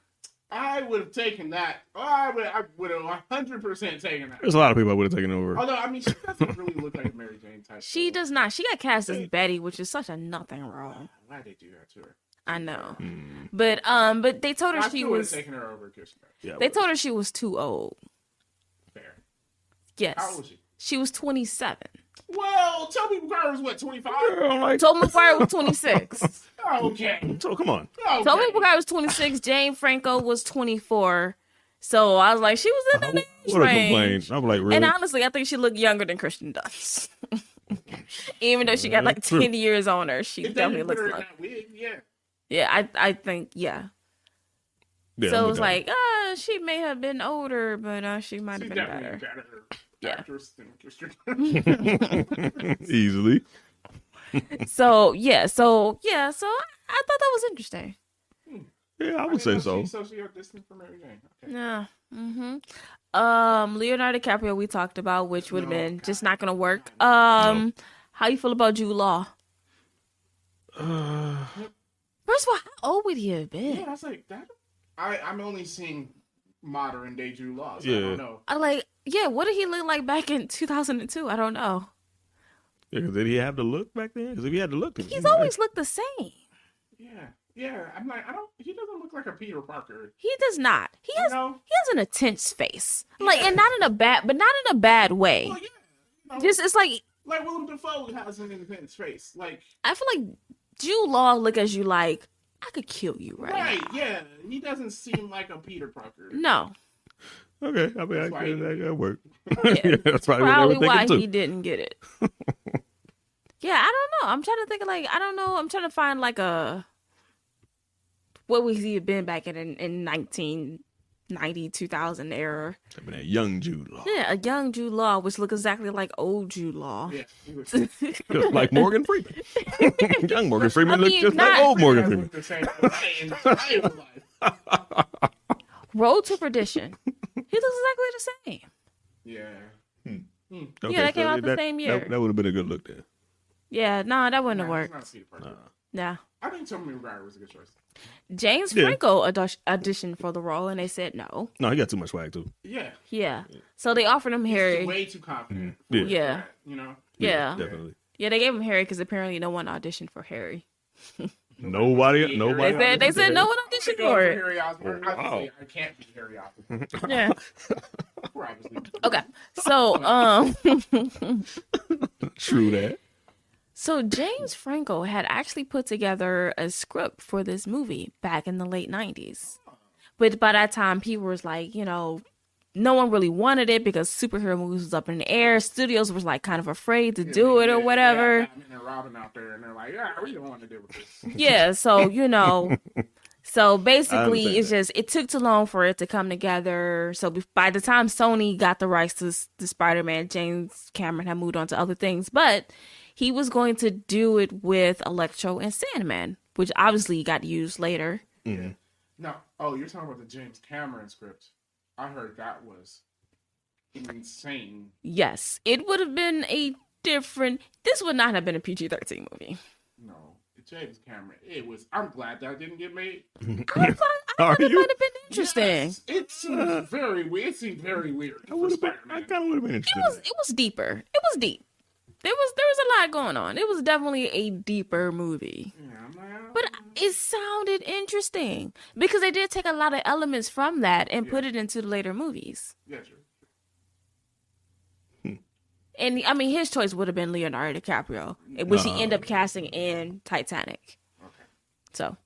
I would have taken that. I would have 100% taken that. There's a lot of people I would have taken over. Although, I mean, she doesn't really look like a Mary Jane type. She does not. She got cast as Betty, which is such a nothing role. Why'd they do that to her? I know. Mm. But they told her I she still would have was. taken her over Kirsten. Yeah, They told her she was too old. Fair. Yes. How old was she? She was 27. Well, Tobey Maguire was what, 25? Girl, like, Tobey Maguire was 26. Okay. so come on. Okay. Tobey Maguire was 26. Jane Franco was 24. So I was like, she was in that age What a complaint. range. I'm like, really? And honestly, I think she looked younger than Kristen Dunst. Even though she got like 10 years on her, she If they definitely didn't put looks her in like. that wig, yeah. Yeah, I think, yeah. Yeah, So I'm it was with like, she may have been older, but she might She's have been definitely better. a better Yeah. actress than Kirsten. that. Easily. So I thought that was interesting. Yeah, I would say so. She's socially distant from Mary Jane. Okay. Yeah. Leonardo DiCaprio we talked about, which would have been just not gonna work. How you feel about Jude Law? First of all, how old would he have been? Yeah, I was like, that. I'm only seeing modern day Jude Law. So I Yeah. don't know. What did he look like back in 2002? I don't know. Yeah, 'cause did he have the look back then? Because if he had the look, He's always looked the same. Yeah. I'm like, he doesn't look like a Peter Parker. He does not. He has No. an intense face. And not in a bad way. Well, yeah. You know, Just it's like Willem Dafoe has an intense face. Like, I feel like Jude Law look at you like I could kill you right now. yeah. He doesn't seem like a Peter Parker. No. Okay, I mean, That's why he that could work. Yeah. Yeah, that's probably, Probably what they were why thinking he too. didn't get it. Yeah, I don't know. I'm trying to think of I don't know. I'm trying to find what would he have been back in 1990, 2000 era. I mean, that young Jude Law. Yeah, a young Jude Law, which look exactly like old Jude Law. Yeah. He looks Just like Morgan Freeman. Young Morgan Freeman I mean, looked just not- like old Morgan Freeman. the same way in real life. Road to Perdition. He looks exactly the same. Yeah. Okay, that came out the same year. That would have been a good look there. Yeah, no, that wouldn't have Nah, worked. it's not Peter Parker. Nah. I think Tobey Maguire was a good choice. James Yeah. Franco auditioned for the role, and they said no. No, he got too much swag too. Yeah. Yeah. So they offered him Harry. He's way too confident. Yeah. Yeah. You know? Yeah. Definitely. Yeah, they gave him Harry because apparently no one auditioned for Harry. Nobody. They said no one auditioned for it. Harry Osborn. Oh, wow. Obviously, I can't be Harry Osborn. Yeah. We're obviously. Okay. So, True that. so James Franco had actually put together a script for this movie back in the late 90s. But by that time, people was like, no one really wanted it because superhero movies was up in the air. Studios was kind of afraid to do it or whatever. Yeah, Batman and Robin out there, and they're like, yeah, we don't want to deal with this. Yeah, so so basically understand it's just it took too long for it to come together. So by the time Sony got the rights to Spider-Man, James Cameron had moved on to other things, but he was going to do it with Electro and Sandman, which obviously got used later. Mm-hmm. No, you're talking about the James Cameron script. I heard that was insane. Yes, it would have been this would not have been a PG-13 movie. No, James Cameron. It was. I'm glad that didn't get made. I thought it might have been interesting. Yes, it seemed very weird. It seemed very weird. I kind of would have been interested. It was deeper. It was deep. There was a lot going on. It was definitely a deeper movie. Yeah, I'm like, But it sounded interesting because they did take a lot of elements from that and put it into the later movies. yeah, true. And I mean, his choice would have been Leonardo DiCaprio, which he ended up casting in Titanic. Okay. So,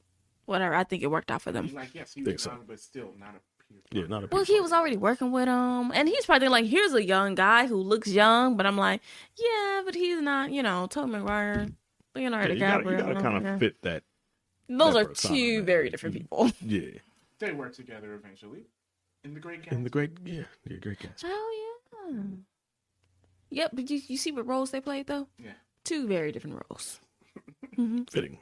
whatever. I think it worked out for them. He's like, yes, he Think was so. young, but still not a Peter Yeah, Parker. not a. Well, he was already working with him, and he's probably like, here's a young guy who looks young, but I'm like, yeah, but he's not, Tobey Maguire, Leonardo Yeah, you DiCaprio. gotta kind of fit that. Those that are persona, two man. very different people. Yeah. They worked together eventually. In the Great And the Gatsby. great cast. Oh yeah. Yep, but you see what roles they played though? Yeah. Two very different roles. Fitting.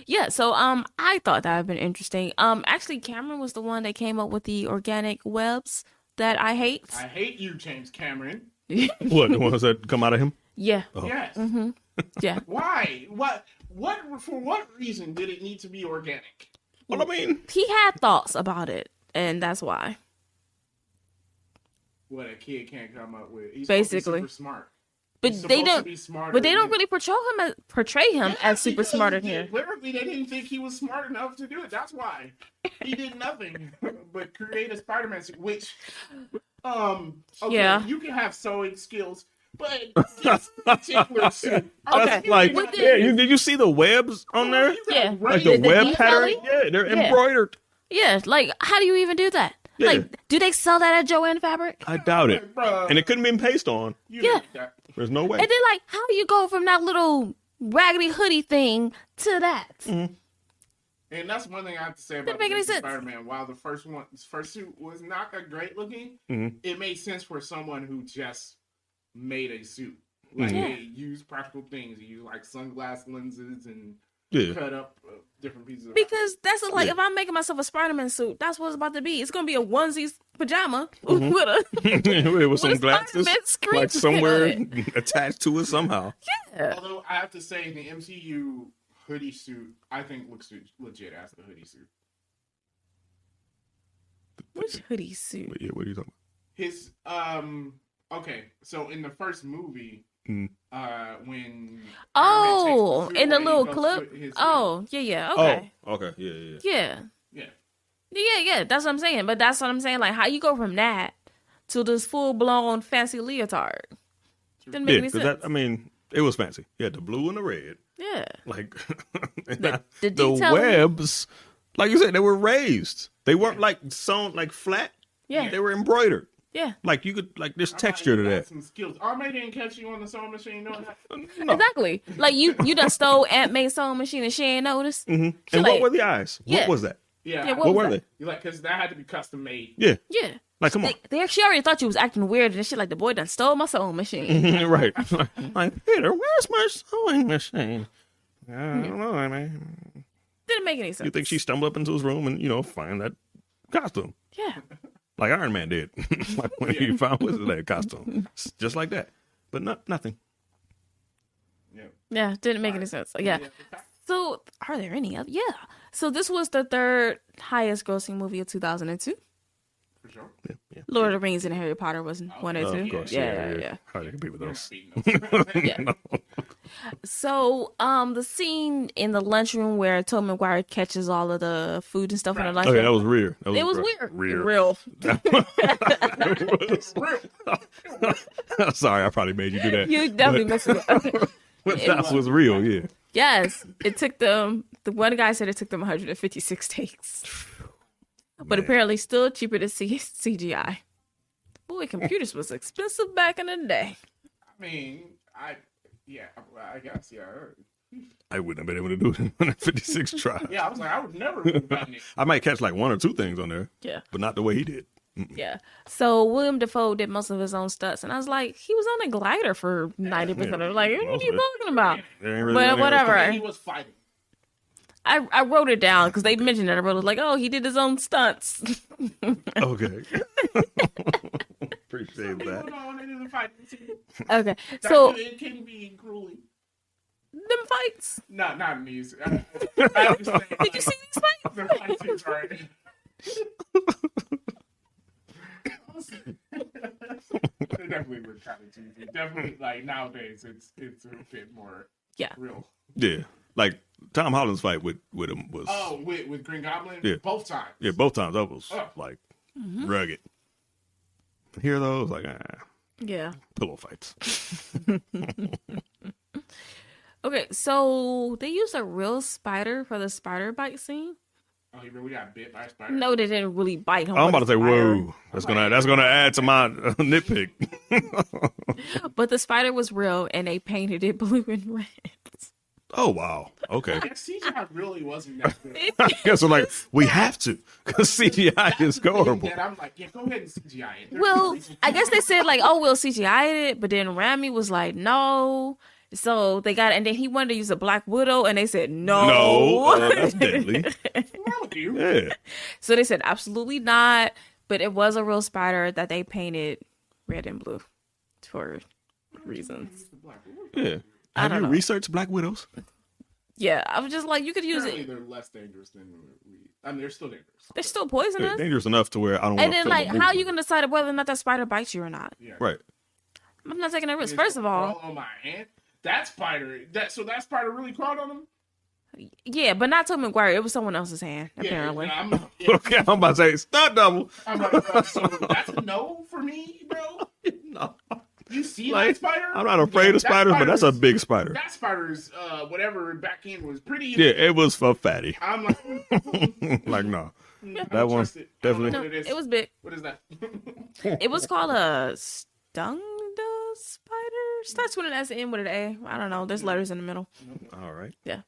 Yeah, so I thought that would have been interesting. Actually Cameron was the one that came up with the organic webs that I hate. I hate you, James Cameron. What, the ones that come out of him? Yeah. Yes. Yeah. Why? What? For what reason did it need to be organic? Well, I mean, He had thoughts about it, and that's why. What a kid can't come up with. He's Basically. super smart. But He's they supposed to don't. be smarter But they don't than- really portray him as super because smart in here. Literally, they didn't think he was smart enough to do it. That's why he did nothing but create a Spider-Man suit. Which, okay, Yeah. you can have sewing skills, but this particular suit. Okay. like, With the- yeah, did you see the webs on there? Yeah. Like the the web detailing? pattern? Yeah, they're Yeah. embroidered. Yeah, like how do you even do that? Yeah. Like, do they sell that at Joanne Fabric? I doubt it. Bruh. And it couldn't be paste on. You Yeah. did that. There's no way. And then like, how do you go from that little raggedy hoodie thing to that? And that's one thing I have to say about make any sense. Spider-Man. While the first suit was not that great looking, it made sense for someone who just made a suit. Like Yeah. they use practical things. You use like sunglass lenses and Yeah. cut up different pieces. Of Because that's like Yeah. if I'm making myself a Spider-Man suit, that's what it's about to be. It's gonna be a onesie pajama with a With some a glasses, Spider-Man screen like print somewhere on attached to it somehow. yeah. Although I have to say, the MCU hoodie suit, I think looks legit as the hoodie suit. Which hoodie suit? But yeah, what are you talking His okay, so in the first movie, Mm. when Oh, Iron Man takes the suit in the away, he little goes clip. to his- Oh, yeah. Okay. about? Oh, okay, yeah. Yeah. yeah. Yeah. That's what I'm saying. But that's what I'm saying. Like, how you go from that to this full blown fancy leotard? Didn't make Yeah, any because sense. that, I mean, it was fancy. You had the blue and the red. Yeah. Like, The the detailing- webs, like you said, they were raised. They weren't like sewn, like flat. Yeah. They were embroidered. Yeah. Like you could, like there's Somebody texture to got that. Some skills. Arme didn't catch you on the sewing machine doing that. No. Exactly. Like you done stole Aunt May's sewing machine and she ain't noticed. And like- what were the eyes? Yeah. What was that? Yeah. Yeah, What was were that? they? You like because that had to be custom made. Yeah. Yeah. Like, come on. She already thought you was acting weird and shit. Like the boy done stole my sewing machine. Right. Like, Peter, where's my sewing machine? I don't know, man. Didn't make any sense. You think she stumbled up into his room and, find that costume? Yeah. Like Iron Man did. Like when he found that costume. Just like that. But nothing. Yeah. Didn't make any sense. Yeah. So are there any other? Yeah. So this was the third highest grossing movie of 2002. For sure. Yeah. Lord of the Rings and Harry Potter was one or two. Of course. Yeah. Hard to compete with those. Yeah. So, the scene in the lunchroom where Tobey Maguire catches all of the food and stuff in the Okay, lunchroom. that was weird. It was weird. Rear. Real. Sorry, I probably made you do that. You definitely missed it. But that was real, yeah. Yes. It took them, the one guy said it took them 156 takes. But apparently still cheaper to see CGI. Boy, computers was expensive back in the day. I mean, I guess, yeah. I wouldn't have been able to do it in 156 tries. Yeah, I was like, I would never have done it. I might catch like one or two things on there, Yeah. but not the way he did. Yeah. So William Dafoe did most of his own stunts. And I was like, he was on a glider for 90% of it. Like, what are Most you of it. talking about? There ain't really But nothing whatever. And he was fighting. I wrote it down because they mentioned it. I wrote it like, oh, he did his own stunts. else. Okay. Appreciate that. People don't want to fight. Okay. So It can be grueling. them fights. No, not in these. I understand. Did you see these fights? The fight scenes are. They definitely were kind of cheesy. Definitely, like nowadays, it's a bit more Yeah. real. Yeah. Like Tom Holland's fight with him was Oh, with Green Goblin, Yeah. both times. yeah, both times that was Oh. like rugged. Hear those like Yeah. pillow fights. Okay. So they used a real spider for the spider bite scene. Oh, he really got bit by a spider. No, they didn't really bite him. I'm with about to say, the spider. whoa, that's gonna add to my nitpick. But the spider was real, and they painted it blue and red. Oh wow, okay. Yeah, CGI really wasn't that good. So like we have to because CGI is horrible. And I'm like, yeah, go ahead and CGI it. There's no Well, reason I to. guess they said like, oh, we'll CGI it, but then Rami was like, no. So they got, and then he wanted to use a Black Widow, and they said no. No, that's deadly. What's wrong with you? Yeah, So they said absolutely not. but it was a real spider that they painted red and blue for reasons. Yeah. I Have don't you know. researched black widows? Yeah, I was just like, you could use Apparently, it. they're less dangerous than we. I mean, they're still dangerous. They're still They're poisonous. dangerous enough to where I don't want And to then, film like, a how movie. you gonna decide whether or not that spider bites you or not? Yeah. Right. I'm not taking a risk. It's First of all, crawl on my hand. That spider. That spider really crawled on him. yeah, but not Tom McGuire. It was someone else's hand, apparently. Yeah, Okay, I'm about to say stunt double. I'm like, so that's a no for me, bro. No. You see Like, that spider? I'm not afraid of That spiders, but that's a spider's- big spider. That spider's whatever back end was pretty. Yeah, it was for fatty. I'm like, Like, no. I don't That one, trust it. I don't know definitely. No, what it is. it was big. What is that? It was called a stung the spider. Starts with an S and end with an A. I don't know. There's letters in the middle. All right. Yeah.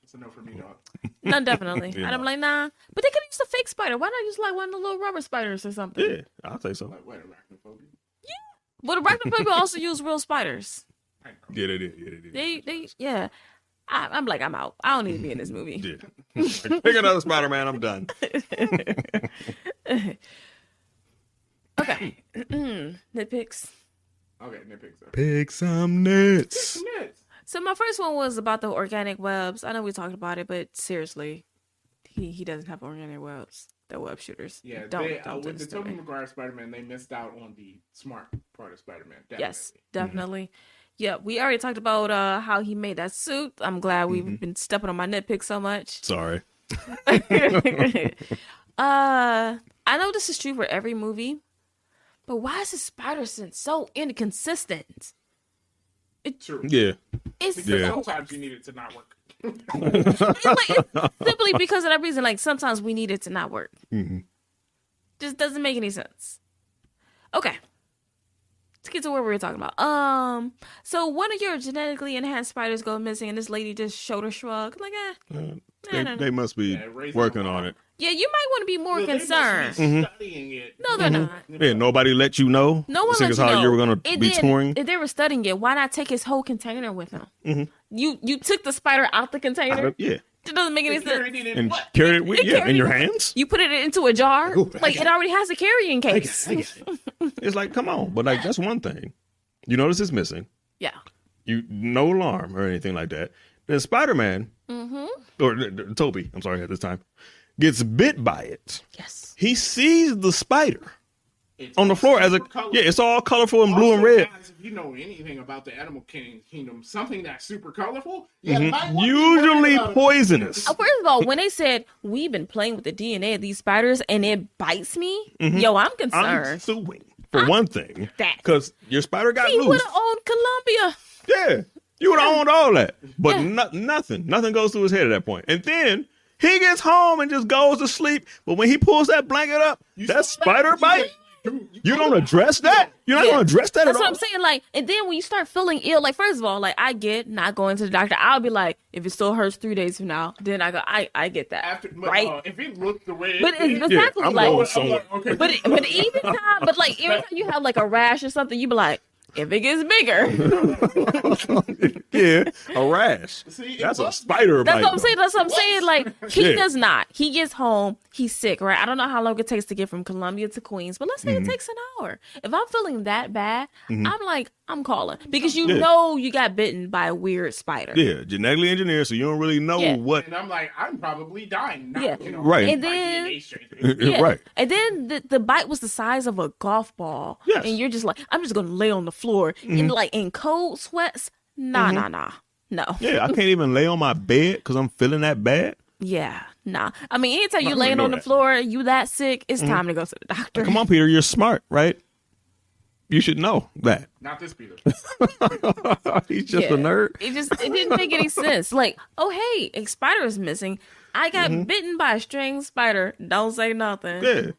It's a no for me, dog. No, definitely. Yeah. And I'm like, nah. But they could use a fake spider. Why not use like one of the little rubber spiders or something? Yeah, I'll say so. Like, what, arachnophobia? But arachnophobia also use real spiders. I know. Yeah, they did. Yeah, they did. Yeah. I'm like, I'm out. I don't need to be in this movie. Yeah. Like, pick another Spider-Man. I'm done. Okay. Nitpicks. Okay, nitpicks. Pick some nits. Nits. So my first one was about the organic webs. I know we talked about it, but seriously, he doesn't have organic webs. The web shooters. Yeah, don't they, do with the this to Tobey me. Maguire Spider-Man, they missed out on the smart part of Spider-Man. Yes, Definitely. definitely. Yeah, we already talked about how he made that suit. I'm glad we've been stepping on my nitpick so much. Sorry. I know this is true for every movie, but why is his spider sense so inconsistent? True. Yeah. It's Yeah. Sometimes you need it to not work. it's simply because of that reason. Like sometimes we need it to not work. Just doesn't make any sense. Okay. Let's get to what we were talking about. So one of your genetically enhanced spiders go missing, and this lady just shoulder shrug, like, They must be Yeah, raise working them on up. it. yeah, you might want to be more Well, they must be concerned. studying it. No, they're not. Yeah, nobody let you know. No one Seeing let as you how know. you were going to And be then, touring. if they were studying it, why not take his whole container with him? You took the spider out the container. Yeah. It doesn't make any They sense. carried it in And what? carried it with It you carried in your it- hands. You put it into a jar. Ooh, I Like got it already has a carrying case. It's like, come on. But like, that's one thing. You notice it's missing. Yeah. You no alarm or anything like that. Then Spider-Man, or Toby, I'm sorry at this time, gets bit by it. Yes. He sees the spider It's on the floor as a super colorful. yeah. It's all colorful and blue and Also, red. guys, if you know anything about the animal kingdom, something that's super colorful, yeah, might want to be Usually worried about it. poisonous. First of all, when they said we've been playing with the DNA of these spiders and it bites me, yo, I'm I'm concerned. suing for one thing That- because your spider got He would loose. have owned Columbia. Yeah, you would have owned all that, but nothing goes through his head at that point. And then he gets home and just goes to sleep. But when he pulls that blanket up, that spider bite. You don't address that. You're not Yeah. going to address that That's at what all. I'm saying. Like, and then when you start feeling ill, like, first of all, like, I get not going to the doctor. I'll be like, if it still hurts 3 days from now, then I go, I get that, After, right? if it looked the way But it it's did, exactly I'm like, going I'm somewhere. like, okay. but even time, but like every time you have like a rash or something, you be like, if it gets bigger, Yeah, a rash. See, it That's a was- spider that's bite. what I'm saying. That's what I'm saying. Like he Yeah. does not. He gets home, he's sick, right? I don't know how long it takes to get from Columbia to Queens, but let's say it takes an hour. If I'm feeling that bad, I'm like, I'm calling because you Yeah. know you got bitten by a weird spider. Yeah, genetically engineered, so you don't really know Yeah. what. And I'm like, I'm probably dying. Not, Yeah. Right. And my then- DNA strength. Yeah. Right. And then the bite was the size of a golf ball. Yes. And you're just like, I'm just gonna lay on the floor in like in cold sweats. Nah. No. Yeah, I can't even lay on my bed because I'm feeling that bad. Yeah, nah. I mean, anytime you I laying know on the that. floor, you that sick, it's time to go to the doctor. Come on, Peter, you're smart, right? You should know that. Not this Peter. He's just Yeah. a nerd. It didn't make any sense. Like, oh hey, a spider is missing. I got bitten by a string spider. Don't say nothing. Yeah.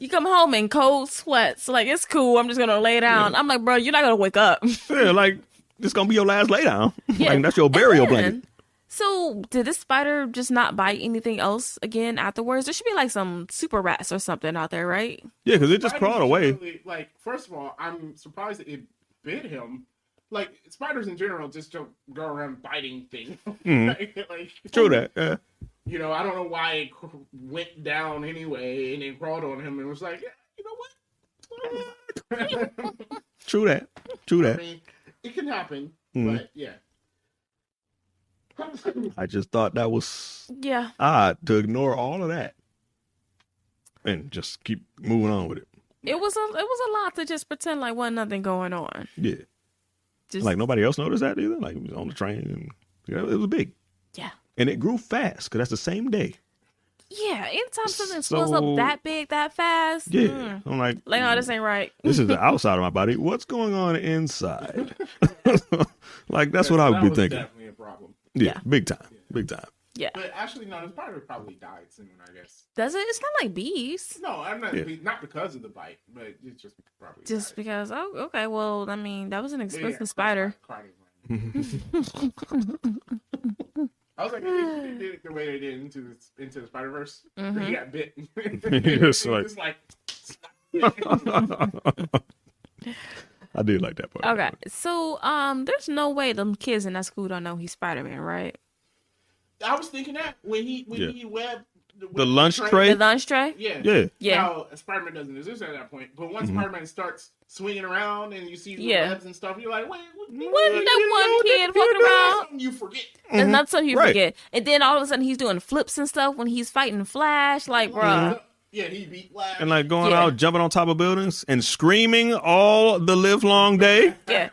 You come home in cold sweats. Like, it's cool. I'm just gonna lay down. I'm like, bro, you're not gonna wake up. Yeah, like this gonna be your last lay down. Yeah. Like that's your burial And then- blanket. So, did this spider just not bite anything else again afterwards? There should be like some super rats or something out there, right? Yeah, because it just Spiders crawled away. generally, Like, first of all, I'm surprised that it bit him. Like, spiders in general just don't go around biting things. Mm-hmm. like, True that. Yeah. You know, I don't know why it went down anyway, and it crawled on him and was like, yeah, you know what? True that. True I that. mean, it can happen, Mhm. but yeah. I just thought that was Yeah. odd to ignore all of that and just keep moving on with it. It was a lot to just pretend like wasn't nothing going on. Yeah. Just Like nobody else noticed that either. Like it was on the train and it was big. yeah. And it grew fast because that's the same day. Yeah, anytime something swells up So- that big, that fast, Yeah. I'm like, oh, this ain't right. this is the outside of my body. What's going on inside? Like that's what I would That be was thinking. definitely a problem. Yeah, Yeah. big time. Big time. Yeah. But actually, no, the spider probably died soon, I guess. Does it? It's not like bees. No, I'm not, Yeah. not because of the bite, but it's just probably Just died. because, oh, okay, well, I mean, that was an Yeah, expensive spider. I was like, they did it the way they did into the Spider Verse. Mhm. He got bit. It's like- Just like I did like that part. Okay, so, there's no way them kids in that school don't know he's Spider-Man, right? I was thinking that when he Yeah. webbed The lunch The tray? lunch tray? Yeah. Yeah. Yeah. Now, Spider-Man doesn't exist at that point, but once Spider-Man starts swinging around and you see the Yeah. webs and stuff, you're like, wait, Wasn't that one kid walking around? Something you forget. That's not something you Right. forget. And then all of a sudden he's doing flips and stuff when he's fighting Flash. Like, bruh. Yeah, he beat Flash. And like going Yeah. out, jumping on top of buildings and screaming all the live long day. Yeah.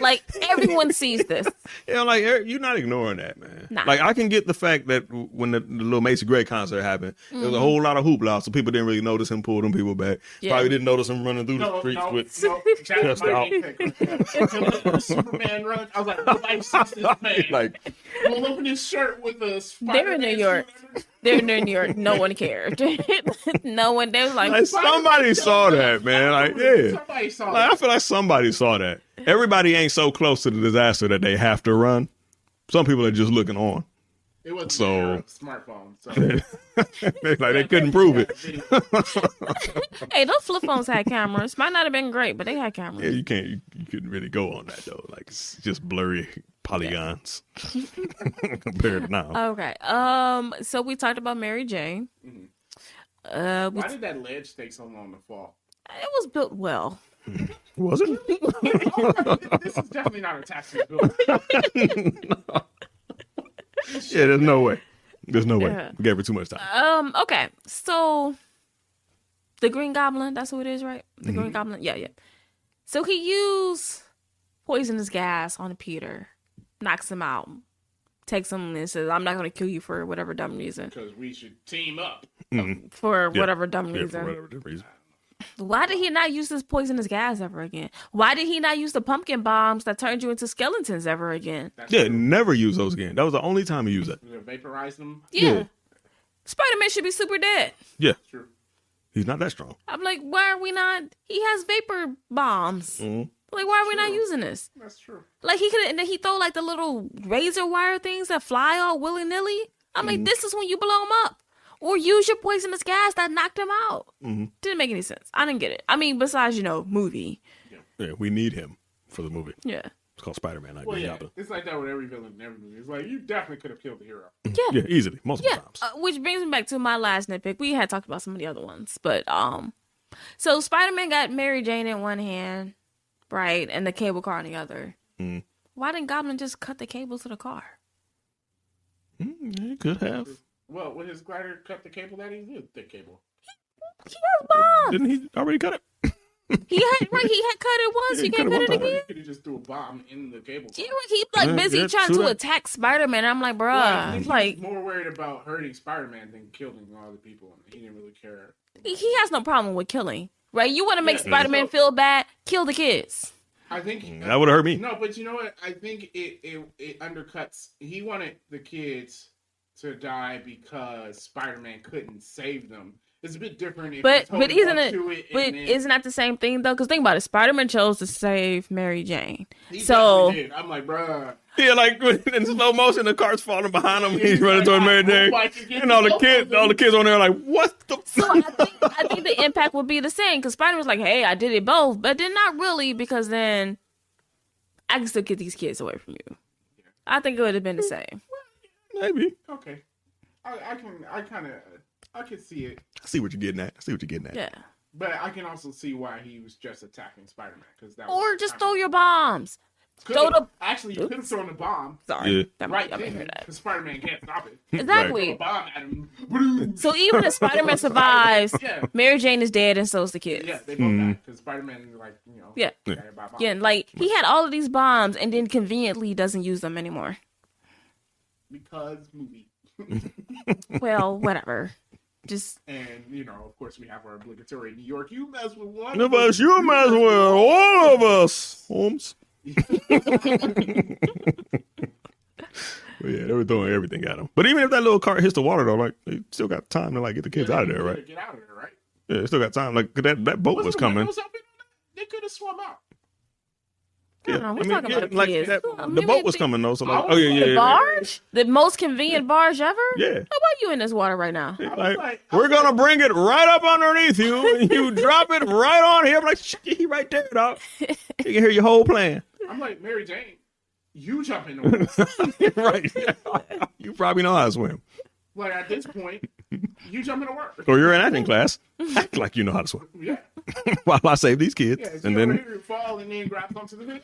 like Everyone sees this. Yeah, like Eric, you're not ignoring that, man. Nah. Like I can get the fact that when the little Macy Gray concert happened, there was a whole lot of hoopla, so people didn't really notice him pull them people back. Yeah. Probably didn't notice him running through the no, streets no, with. no, that's chest my out. nitpick. Until Superman run, I was like, nobody sees this man. Like Pull open his shirt with a Spider-Man They're in New York. suit. They're in New York. No one cared. No one. They was like, somebody saw that, man. Like yeah, Somebody saw like, I that. feel like somebody saw that. Everybody ain't so close to the disaster that they have to run. Some people are just looking on. It wasn't So- the era of smartphone. So. Like they couldn't prove it. hey, those flip phones had cameras. Might not have been great, but they had cameras. Yeah, you can't. You couldn't really go on that though. Like it's just blurry polygons compared to now. Okay. So we talked about Mary Jane. Why did that ledge take so long to fall? It was built well. Was it? This is definitely not a taxi building. Yeah, there's no way. There's no way. Yeah. We gave her too much time. Okay. So the Green Goblin, that's who it is, right? The Green Goblin. Yeah, yeah. So he used poisonous gas on Peter, knocks him out, takes him and says, "I'm not going to kill you for whatever dumb reason." Because we should team up. For Yeah. whatever dumb Yeah, reason. for whatever the reason. Why did he not use this poisonous gas ever again? Why did he not use the pumpkin bombs that turned you into skeletons ever again? That's Yeah, true. never use those again. That was the only time he used that. We gonna vaporize them. Yeah. Yeah. Spider-Man should be super dead. Yeah, True. he's not that strong. I'm like, why are we not? He has vapor bombs. Mhm. Like, why are we not True. using this? That's true. Like, he could, and then he throw like the little razor wire things that fly all willy nilly. I'm like, this is when you blow him up, or use your poisonous gas that knocked him out. Didn't make any sense. I didn't get it. I mean, besides movie. Yeah, we need him for the movie. Yeah, It's called Spider-Man, not Well, Green yeah, Goblin. it's like that with every villain in every movie. It's like you definitely could have killed the hero. Yeah, easily, multiple yeah. times. Which brings me back to my last nitpick. We had talked about some of the other ones, but so Spider-Man got Mary Jane in one hand, right, and the cable car in the other. Why didn't Goblin just cut the cable to the car? He could have. Well, when his glider cut the cable, that he did the cable. He has bombs. Didn't he already cut it? He had cut it once. Yeah, You he can't cut cut it it one time. again. You could have just threw a bomb in the cable. Yeah, he like Yeah, busy yeah, trying true to that. attack Spider-Man. I'm like, Well, I bruh, think like he was more worried about hurting Spider-Man than killing all the people. He didn't really care. he has no problem with killing, right? You want to make Yeah, Spider-Man so- feel bad? Kill the kids. I think That would have hurt me. No, but you know what? I think it undercuts. He wanted the kids to die because Spider-Man couldn't save them. It's a bit different. If But you told him isn't up it? to it But and then- isn't that the same thing though? Because think about it. Spider-Man chose to save Mary Jane. He So definitely did. I'm like, bruh. Yeah, like in slow motion, the car's falling behind him. He's running toward Mary Jane, hope I can get and all the both kids, of them. all the kids on there, like, what the? So I think the impact would be the same because Spider was like, "Hey, I did it both," but then not really because then I can still get these kids away from you. I think it would have been the same. Maybe. Okay. I can see it, I see what you're getting at. Yeah. but I can also see why he was just attacking Spider-Man because that. Or just throw your bombs. Throw the. Actually, you could have thrown the bomb. Sorry. Yeah. That Right might then, hear that. because Spider-Man can't stop it. Exactly. Throw a bomb at him. So even if Spider-Man survives, Yeah. Mary Jane is dead, and so's the kids. Yeah, they both died because Spider-Man, like, Yeah. died by bomb. Yeah, like he had all of these bombs, and then conveniently doesn't use them anymore. Because movie. Well, whatever. Just And, of course, we have our obligatory New York. You mess with one of us, you mess with all of us, Holmes. But yeah, they were throwing everything at him. But even if that little cart hits the water, though, like, they still got time to, like, get the kids out of there, right? Get out of there, right? Yeah, they still got time. Like, 'cause that boat was the coming. windows open on that? They could have swum out. I don't know. We're talking about like kids. the Maybe boat was the- coming, though. So, like, The barge? The most convenient barge ever? Yeah. Like, why are you in this water right now? Like, we're gonna bring it right up underneath you, and you drop it right on here. I'm like, shit, he right there, dog. You can hear your whole plan. I'm like, Mary Jane, you jump in the water. Right. You probably know how to swim. Like, at this point, you jump in the water. Or you're in acting class. Act like you know how to swim. Yeah. While I save these kids. Yeah, and you then. over here fall and then grab onto the fish.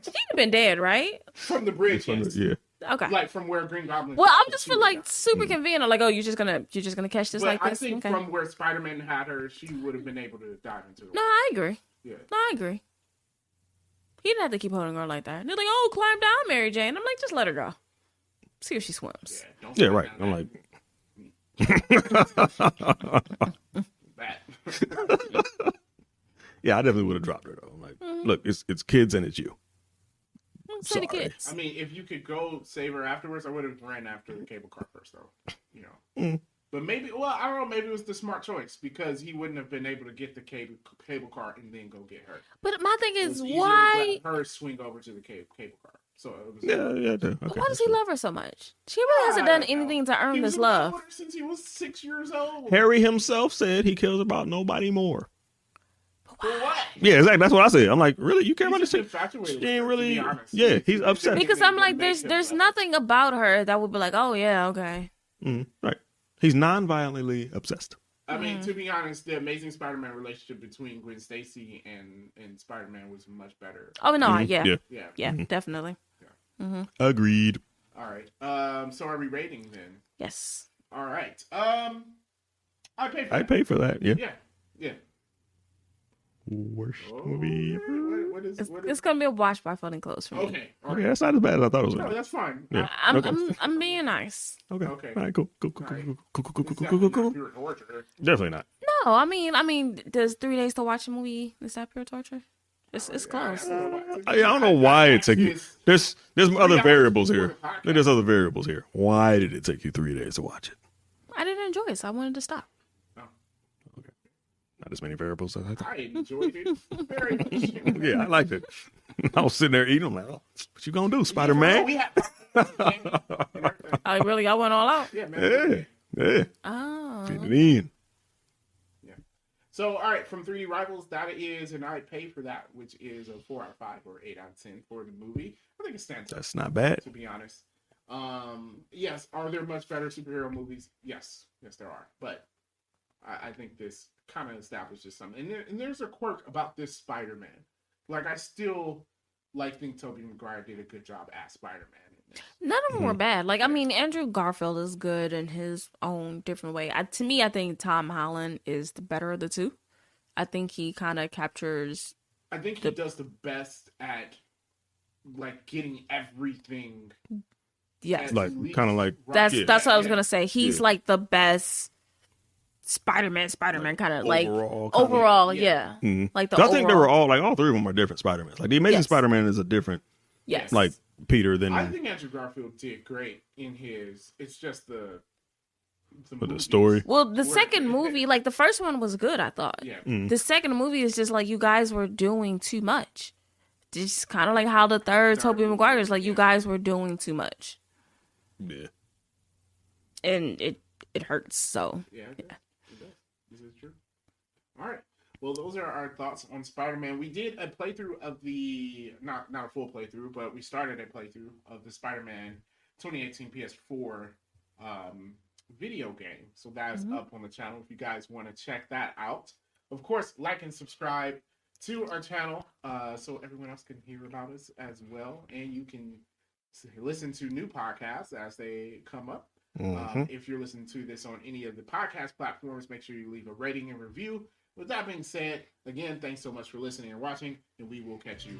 She'd have been dead, right? From the bridge, yes. Yeah. Okay. Like from where Green Goblin. Well, I'm just feel like super convenient. Like, oh, you're just gonna catch this But like I this. think Okay. from where Spider-Man had her, she would have been able to dive into it. No, I agree. Yeah. No, I agree. He didn't have to keep holding her like that. They're like, oh, climb down, Mary Jane. I'm like, just let her go. See if she swims. Yeah, don't Yeah, fall right. down I'm like. that. Yeah, I definitely would have dropped her, though. I'm like, look, it's kids and it's you. Say the Sorry. kids. I mean, if you could go save her afterwards, I would have ran after the cable car first, though. But maybe, well, I don't know. Maybe it was the smart choice because he wouldn't have been able to get the cable car and then go get her. But my thing It is, was easier to why? let her swing over to the cable car? So it was. Yeah, I do. Okay. Why does he love her so much? She really hasn't done anything to earn He was this in love love. with her since he was 6 years old. Harry himself said he cares about nobody more. For what? Yeah, exactly. That's what I said. I'm like, really? You care about He's this just chick? infatuated She with ain't her, to really. be honest. Yeah, he's upset. Because I'm like, there's nothing about her that would be like, oh yeah, okay. Right. He's non-violently obsessed. I mean, to be honest, the Amazing Spider-Man relationship between Gwen Stacy and Spider-Man was much better. Oh no, yeah, Yeah. definitely. Agreed. All right. So are we rating then? Yes. All right. I pay for I that. pay for that. Yeah. Yeah. Worst Oh, movie ever. what is It's gonna be a watch by Folding Clothes for me. Okay. All Okay, right. that's not as bad as I thought it was No, going to that's fine. Yeah. I'm being nice. be. Okay. Okay. All right, cool. Definitely not. No, I mean, does 3 days to watch a movie is that pure torture? It's close. I don't know why it took you. There's other variables here. There's other variables here. Why did it take you 3 days to watch it? I didn't enjoy it, so I wanted to stop. Not as many variables as I thought. I enjoyed it very much. Yeah, I liked it. I was sitting there eating. I'm like, oh, what you gonna do, Spider-Man? We had I really, I went all out. yeah, man. Yeah. Oh. Fit it in. Yeah. So, all right, from 3D Rivals, that is, and I pay for that, which is a 4 out of 5 or 8 out of 10 for the movie. I think it stands up, That's not bad. to be honest. Yes, are there much better superhero movies? Yes, there are. But I think this kind of establishes something. And there's a quirk about this Spider-Man. Like, I still think Tobey Maguire did a good job as Spider-Man in this. None of them were bad. Like, I mean, Andrew Garfield is good in his own different way. To me, I think Tom Holland is the better of the two. I think he kind of captures. I think he does the best at getting everything. Yes, Like, kind of like. that's Yeah. what I was gonna say. He's Yeah. like the best Spider-Man kind of like Overall, kinda. overall, Yeah. yeah. Like the. I think they were overall- all three of them are different Spider-Mans. Like the Amazing Yes. Spider-Man is a different, Yes. like Peter than I think Andrew Garfield did great in his. It's just the movies. story. Well, the second movie, like the first one was good, I thought. Yeah. The second movie is just like you guys were doing too much. Just kind of like how the third Tobey Maguire is like you guys were doing too much. Yeah. And it hurts, so. Yeah. It does. This is true. All right. Well, those are our thoughts on Spider-Man. We did a playthrough of the not a full playthrough, but we started a playthrough of the Spider-Man 2018 PS4 video game. So that's up on the channel if you guys want to check that out. Of course, like and subscribe to our channel so everyone else can hear about us as well, and you can listen to new podcasts as they come up. If you're listening to this on any of the podcast platforms, make sure you leave a rating and review. With that being said, again, thanks so much for listening and watching, and we will catch you